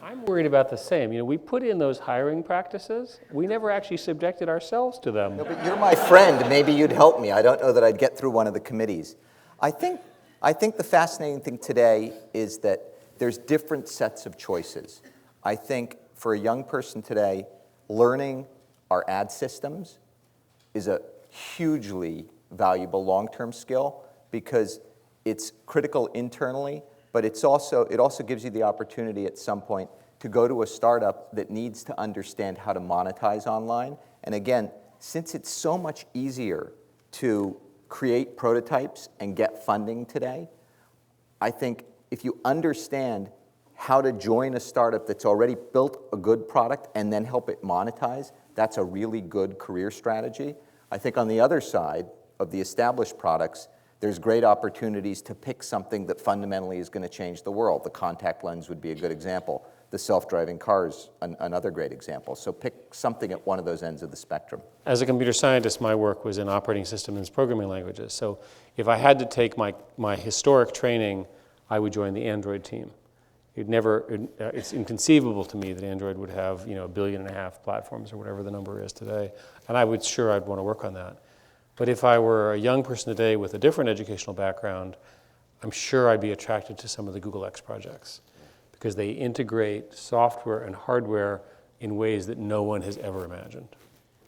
I'm worried about the same. We put in those hiring practices. We never actually subjected ourselves to them. No, but you're my friend. Maybe you'd help me. I don't know that I'd get through one of the committees. I think the fascinating thing today is that there's different sets of choices. I think for a young person today, learning our ad systems is a hugely valuable long-term skill because it's critical internally, but it also gives you the opportunity at some point to go to a startup that needs to understand how to monetize online. And again, since it's so much easier to create prototypes and get funding today, I think if you understand how to join a startup that's already built a good product and then help it monetize, that's a really good career strategy. I think on the other side of the established products, there's great opportunities to pick something that fundamentally is going to change the world. The contact lens would be a good example. The self-driving cars, another great example. So pick something at one of those ends of the spectrum. As a computer scientist, my work was in operating systems and programming languages. So if I had to take my historic training, I would join the Android team. It's inconceivable to me that Android would have 1.5 billion platforms or whatever the number is today, and I'd want to work on that. But if I were a young person today with a different educational background, I'm sure I'd be attracted to some of the Google X projects because they integrate software and hardware in ways that no one has ever imagined.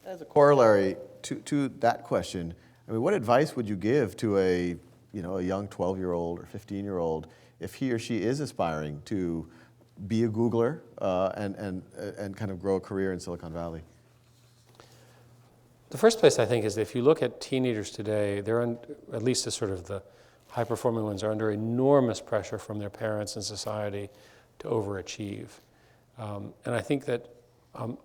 As a corollary to that question, I mean, what advice would you give to a young 12-year-old or 15-year-old if he or she is aspiring to be a Googler and kind of grow a career in Silicon Valley? The first place I think is that if you look at teenagers today, they're at least the high-performing ones are under enormous pressure from their parents and society to overachieve. And I think that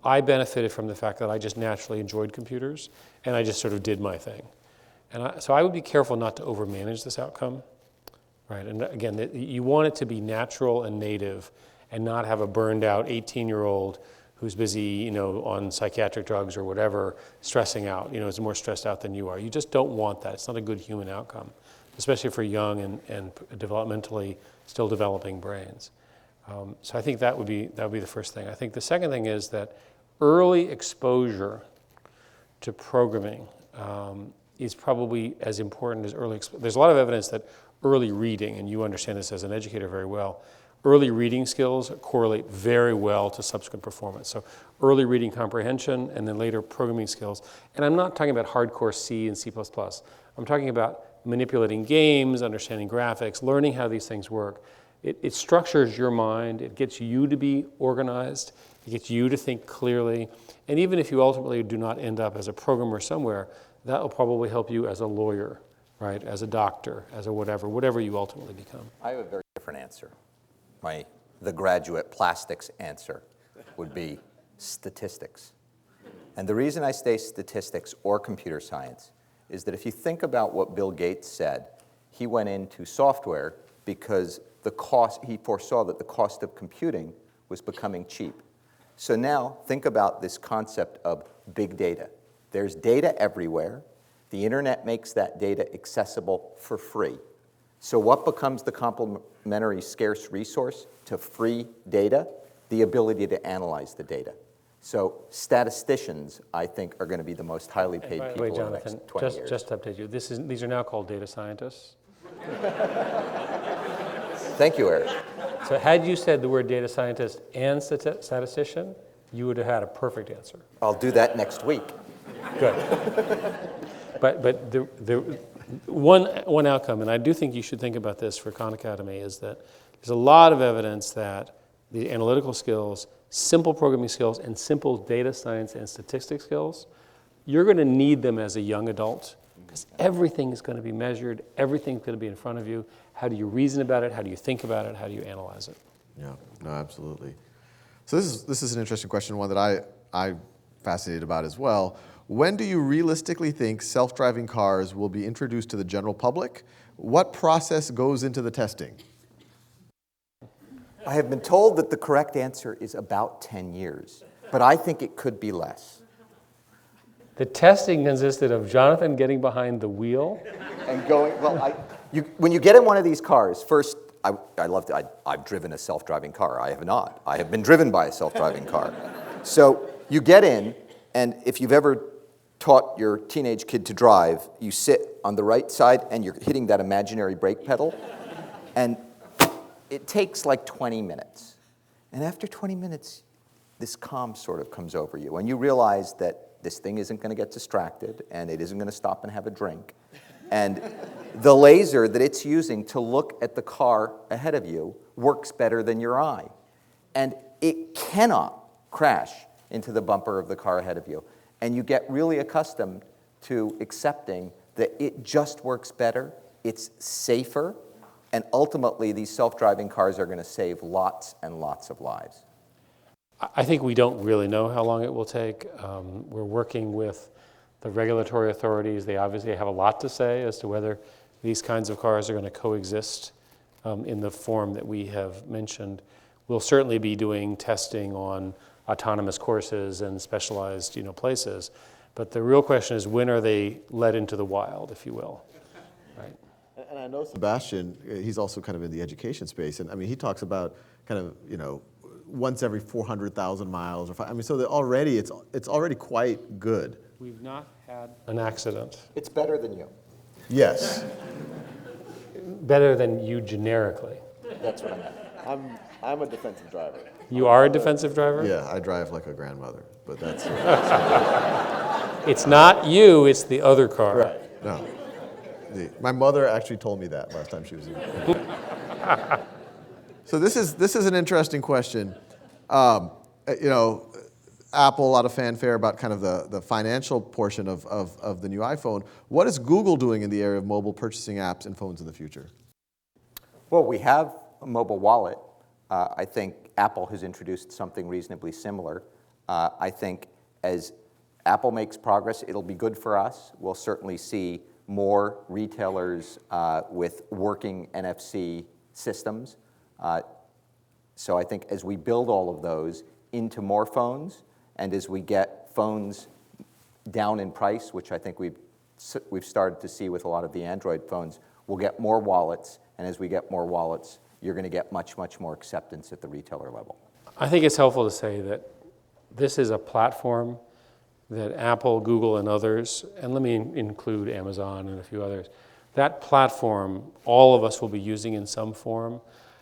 I benefited from the fact that I just naturally enjoyed computers and I just sort of did my thing. And so I would be careful not to overmanage this outcome, right? And again, you want it to be natural and native and not have a burned out 18-year-old who's busy, on psychiatric drugs or whatever, stressing out, is more stressed out than you are. You just don't want that. It's not a good human outcome, especially for young and developmentally still developing brains. So I think that would be the first thing. I think the second thing is that early exposure to programming is probably as important as early exposure. There's a lot of evidence that early reading, and you understand this as an educator very well, early reading skills correlate very well to subsequent performance. So early reading comprehension and then later programming skills. And I'm not talking about hardcore C and C++. I'm talking about manipulating games, understanding graphics, learning how these things work. It structures your mind. It gets you to be organized. It gets you to think clearly. And even if you ultimately do not end up as a programmer somewhere, that will probably help you as a lawyer, right? As a doctor, as a whatever you ultimately become. I have a very different answer. The graduate plastics answer would be statistics. And the reason I say statistics or computer science is that if you think about what Bill Gates said, he went into software because he foresaw that the cost of computing was becoming cheap. So now think about this concept of big data. There's data everywhere. The internet makes that data accessible for free. So what becomes the complementary scarce resource to free data? The ability to analyze the data. So statisticians, I think, are going to be the most highly paid By the people way, in the Jonathan, next 20 years. just to update you, these are now called data scientists. Thank you, Eric. So had you said the word data scientist and statistician, you would have had a perfect answer. I'll do that next week. Good. But the one outcome, and I do think you should think about this for Khan Academy, is that there's a lot of evidence that the analytical skills, simple programming skills, and simple data science and statistics skills, you're going to need them as a young adult because everything is going to be measured, everything's going to be in front of you. How do you reason about it? How do you think about it? How do you analyze it? Yeah, no, absolutely. So this is an interesting question, one that I'm fascinated about as well. When do you realistically think self-driving cars will be introduced to the general public? What process goes into the testing? I have been told that the correct answer is about 10 years, but I think it could be less. The testing consisted of Jonathan getting behind the wheel. And going, when you get in one of these cars, first, I've driven a self-driving car. I have not. I have been driven by a self-driving car. So you get in, and if you've ever taught your teenage kid to drive, you sit on the right side and you're hitting that imaginary brake pedal, and it takes like 20 minutes. And after 20 minutes, this calm sort of comes over you, and you realize that this thing isn't going to get distracted, and it isn't going to stop and have a drink. And the laser that it's using to look at the car ahead of you works better than your eye. And it cannot crash into the bumper of the car ahead of you. And you get really accustomed to accepting that it just works better, it's safer, and ultimately these self-driving cars are going to save lots and lots of lives. I think we don't really know how long it will take. We're working with the regulatory authorities. They obviously have a lot to say as to whether these kinds of cars are going to coexist in the form that we have mentioned. We'll certainly be doing testing on autonomous courses and specialized, places. But the real question is, when are they let into the wild, if you will? Right. And I know Sebastian, he's also kind of in the education space, and I mean, he talks about kind of, once every 400,000 miles, so that already it's already quite good. We've not had an accident. It's better than you. Yes. Better than you generically. That's what I meant. I'm a defensive driver. You are a defensive driver? Yeah, I drive like a grandmother, but that's It's not you, it's the other car. right. No, my mother actually told me that last time she was in. So this is an interesting question. Apple, a lot of fanfare about kind of the financial portion of the new iPhone. What is Google doing in the area of mobile purchasing apps and phones in the future? Well, we have a mobile wallet. I think Apple has introduced something reasonably similar. I think as Apple makes progress, it'll be good for us. We'll certainly see more retailers with working NFC systems. So I think as we build all of those into more phones, and as we get phones down in price, which I think we've started to see with a lot of the Android phones, we'll get more wallets, and as we get more wallets, you're going to get much, much more acceptance at the retailer level. I think it's helpful to say that this is a platform that Apple, Google, and others, and let me include Amazon and a few others, that platform all of us will be using in some form,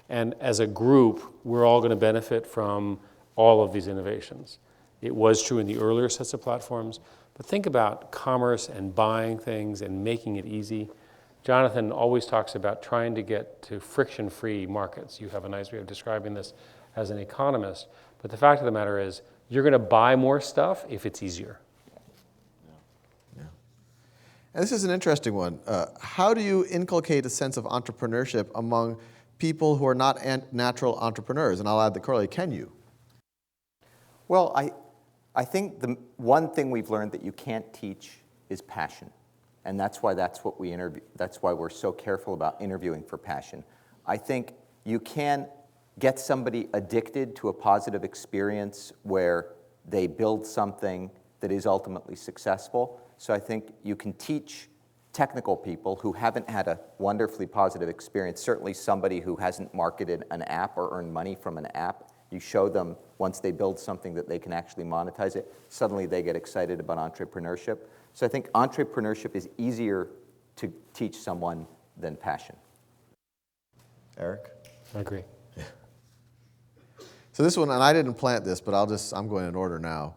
and as a group, we're all going to benefit from all of these innovations. It was true in the earlier sets of platforms, but think about commerce and buying things and making it easy. Jonathan always talks about trying to get to friction-free markets. You have a nice way of describing this as an economist, but the fact of the matter is, you're going to buy more stuff if it's easier. Yeah. And this is an interesting one. How do you inculcate a sense of entrepreneurship among people who are not natural entrepreneurs? And I'll add the corollary, can you? Well, I think the one thing we've learned that you can't teach is passion. And that's why we're so careful about interviewing for passion. I think you can get somebody addicted to a positive experience where they build something that is ultimately successful. So I think you can teach technical people who haven't had a wonderfully positive experience, certainly somebody who hasn't marketed an app or earned money from an app. You show them once they build something that they can actually monetize it, suddenly they get excited about entrepreneurship. So I think entrepreneurship is easier to teach someone than passion. Eric? I agree. So this one, and I didn't plant this, but I'm going in order now.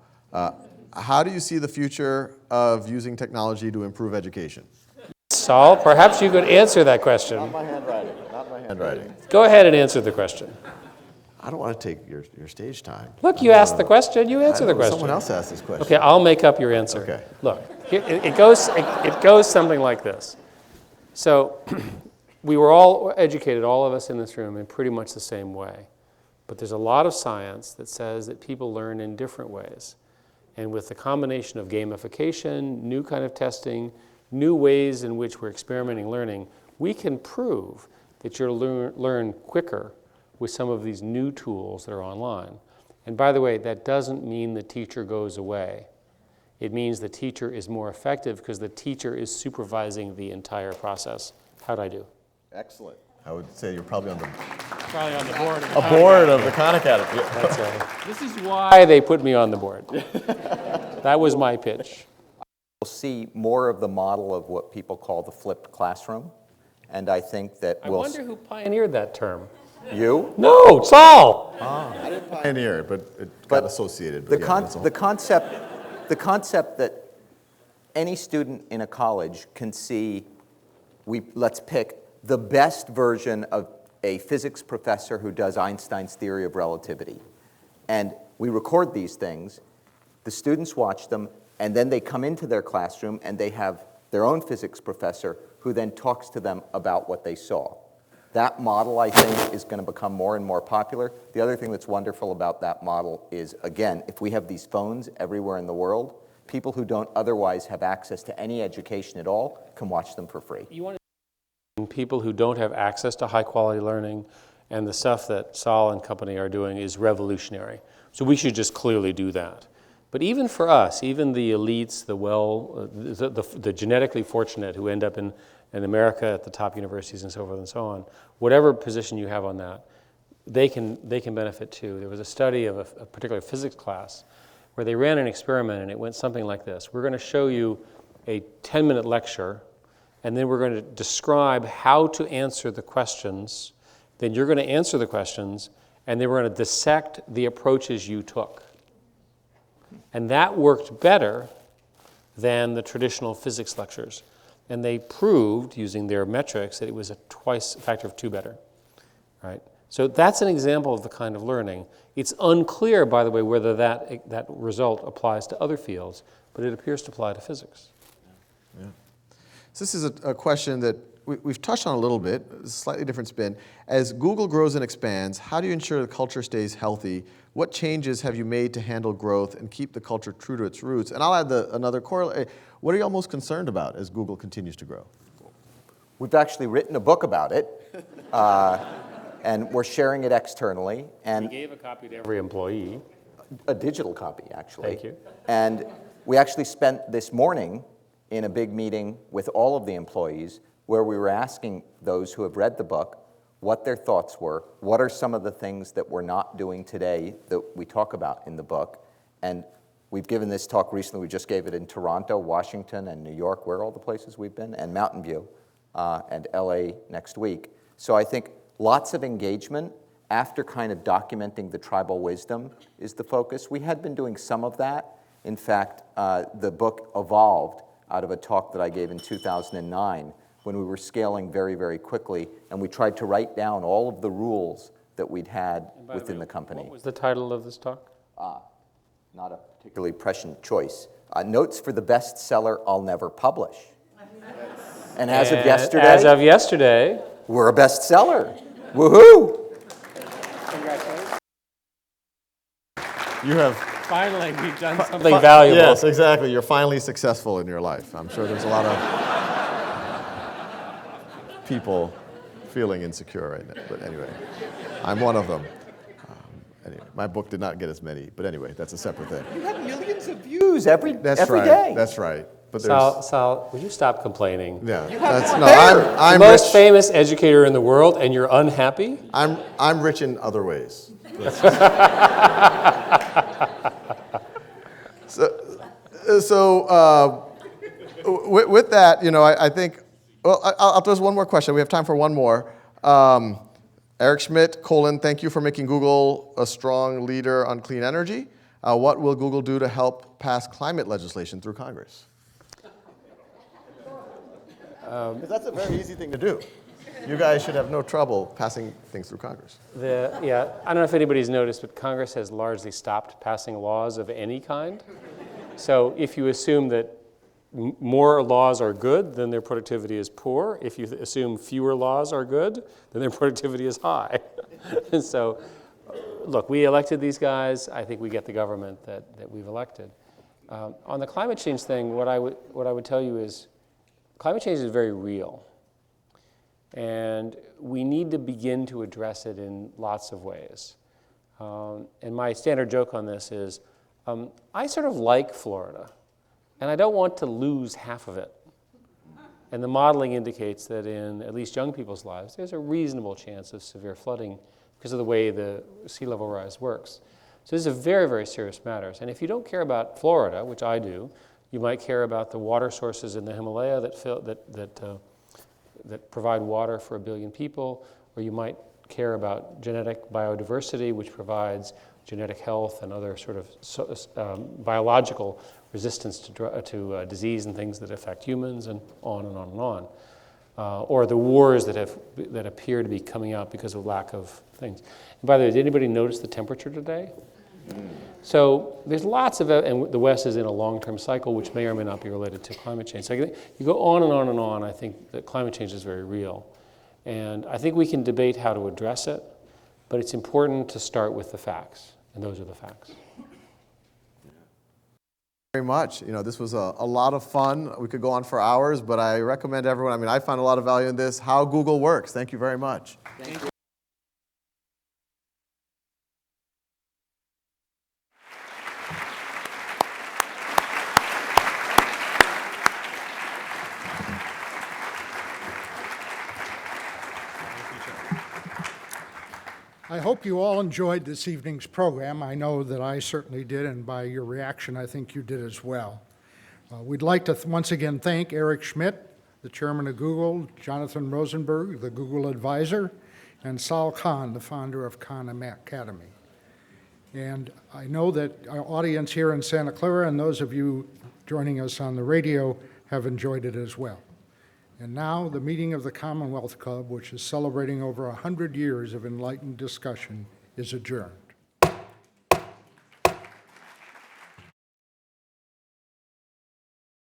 How do you see the future of using technology to improve education? Saul, perhaps you could answer that question. Not my handwriting, not my handwriting. Go ahead and answer the question. I don't want to take your stage time. Look, you asked the question, you answer the question. Someone else asked this question. Okay, I'll make up your answer. Okay. Look, it goes something like this. So we were all educated, all of us in this room, in pretty much the same way. But there's a lot of science that says that people learn in different ways. And with the combination of gamification, new kind of testing, new ways in which we're experimenting learning, we can prove that you'll learn quicker with some of these new tools that are online. And by the way, that doesn't mean the teacher goes away. It means the teacher is more effective because the teacher is supervising the entire process. How'd I do? Excellent. I would say you're probably on the board. board of the KhanAcademy. That's right. This is why they put me on the board. That was my pitch. We'll see more of the model of what people call the flipped classroom. And I think that I wonder who pioneered that term. You? No, Saul! I didn't pioneer it, but it got associated. The concept that any student in a college can see, let's pick the best version of a physics professor who does Einstein's theory of relativity. And we record these things, the students watch them, and then they come into their classroom and they have their own physics professor who then talks to them about what they saw. That model, I think, is going to become more and more popular. The other thing that's wonderful about that model is, again, if we have these phones everywhere in the world, people who don't otherwise have access to any education at all can watch them for free. People who don't have access to high-quality learning, and the stuff that Saul and company are doing is revolutionary. So we should just clearly do that. But even for us, even the elites, the genetically fortunate who end up in America at the top universities and so forth and so on, whatever position you have on that, they can benefit too. There was a study of a particular physics class where they ran an experiment and it went something like this. We're going to show you a 10-minute lecture, and then we're going to describe how to answer the questions. Then you're going to answer the questions, and then we're going to dissect the approaches you took. And that worked better than the traditional physics lectures. And they proved, using their metrics, that it was a factor of 2 better. Right? So that's an example of the kind of learning. It's unclear, by the way, whether that result applies to other fields, but it appears to apply to physics. Yeah. So this is a question that we've touched on a little bit, a slightly different spin. As Google grows and expands, how do you ensure the culture stays healthy? What changes have you made to handle growth and keep the culture true to its roots? And I'll add another correlate. What are you all most concerned about as Google continues to grow? We've actually written a book about it, and we're sharing it externally. And We gave a copy to every employee. a digital copy, actually. Thank you. And we actually spent this morning in a big meeting with all of the employees where we were asking those who have read the book what their thoughts were, what are some of the things that we're not doing today that we talk about in the book. And we've given this talk recently. We just gave it in Toronto, Washington, and New York, where are all the places we've been, and Mountain View, and LA next week. So I think lots of engagement after kind of documenting the tribal wisdom is the focus. We had been doing some of that. In fact, the book evolved out of a talk that I gave in 2009 when we were scaling very, very quickly, and we tried to write down all of the rules that we'd had within the company. What was the title of this talk? Not a particularly prescient choice. Notes for the bestseller I'll never publish. And as of yesterday, we're a bestseller. Woohoo! You have Finally, we've done something valuable. Yes, exactly. You're finally successful in your life. I'm sure there's a lot of people feeling insecure right now. But anyway, I'm one of them. Anyway, my book did not get as many, but anyway, that's a separate thing. You have millions of views every day. That's right. But there's Sal, would you stop complaining? yeah. That's no. I'm The most rich. famous educator in the world, and you're unhappy? I'm rich in other ways. So with that, I think. Well, I'll throw one more question. We have time for one more. Eric Schmidt, thank you for making Google a strong leader on clean energy. What will Google do to help pass climate legislation through Congress? Because that's a very easy thing to do. You guys should have no trouble passing things through Congress. I don't know if anybody's noticed, but Congress has largely stopped passing laws of any kind. So if you assume that more laws are good, then their productivity is poor. If you assume fewer laws are good, then their productivity is high. And so, look, we elected these guys. I think we get the government that we've elected. On the climate change thing, what I would tell you is climate change is very real. And we need to begin to address it in lots of ways. And my standard joke on this is, I sort of like Florida, and I don't want to lose half of it. And the modeling indicates that in at least young people's lives, there's a reasonable chance of severe flooding because of the way the sea level rise works. So this is a very, very serious matter. And if you don't care about Florida, which I do, you might care about the water sources in the Himalaya that provide water for 1 billion people, or you might care about genetic biodiversity, which provides genetic health and other sort of biological resistance to disease and things that affect humans, and on and on and on. Or the wars that appear to be coming out because of lack of things. And by the way, did anybody notice the temperature today? So there's lots of, and the West is in a long-term cycle, which may or may not be related to climate change. So you go on and on and on. I think that climate change is very real. And I think we can debate how to address it, but it's important to start with the facts, and those are the facts. Very much. This was a lot of fun. We could go on for hours, but I recommend everyone, I found a lot of value in this, How Google Works. Thank you very much. Thank you. I hope you all enjoyed this evening's program. I know that I certainly did, and by your reaction, I think you did as well. We'd like to once again thank Eric Schmidt, the chairman of Google, Jonathan Rosenberg, the Google advisor, and Sal Khan, the founder of KhanAcademy. And I know that our audience here in Santa Clara and those of you joining us on the radio have enjoyed it as well. And now the meeting of the Commonwealth Club, which is celebrating over 100 years of enlightened discussion, is adjourned.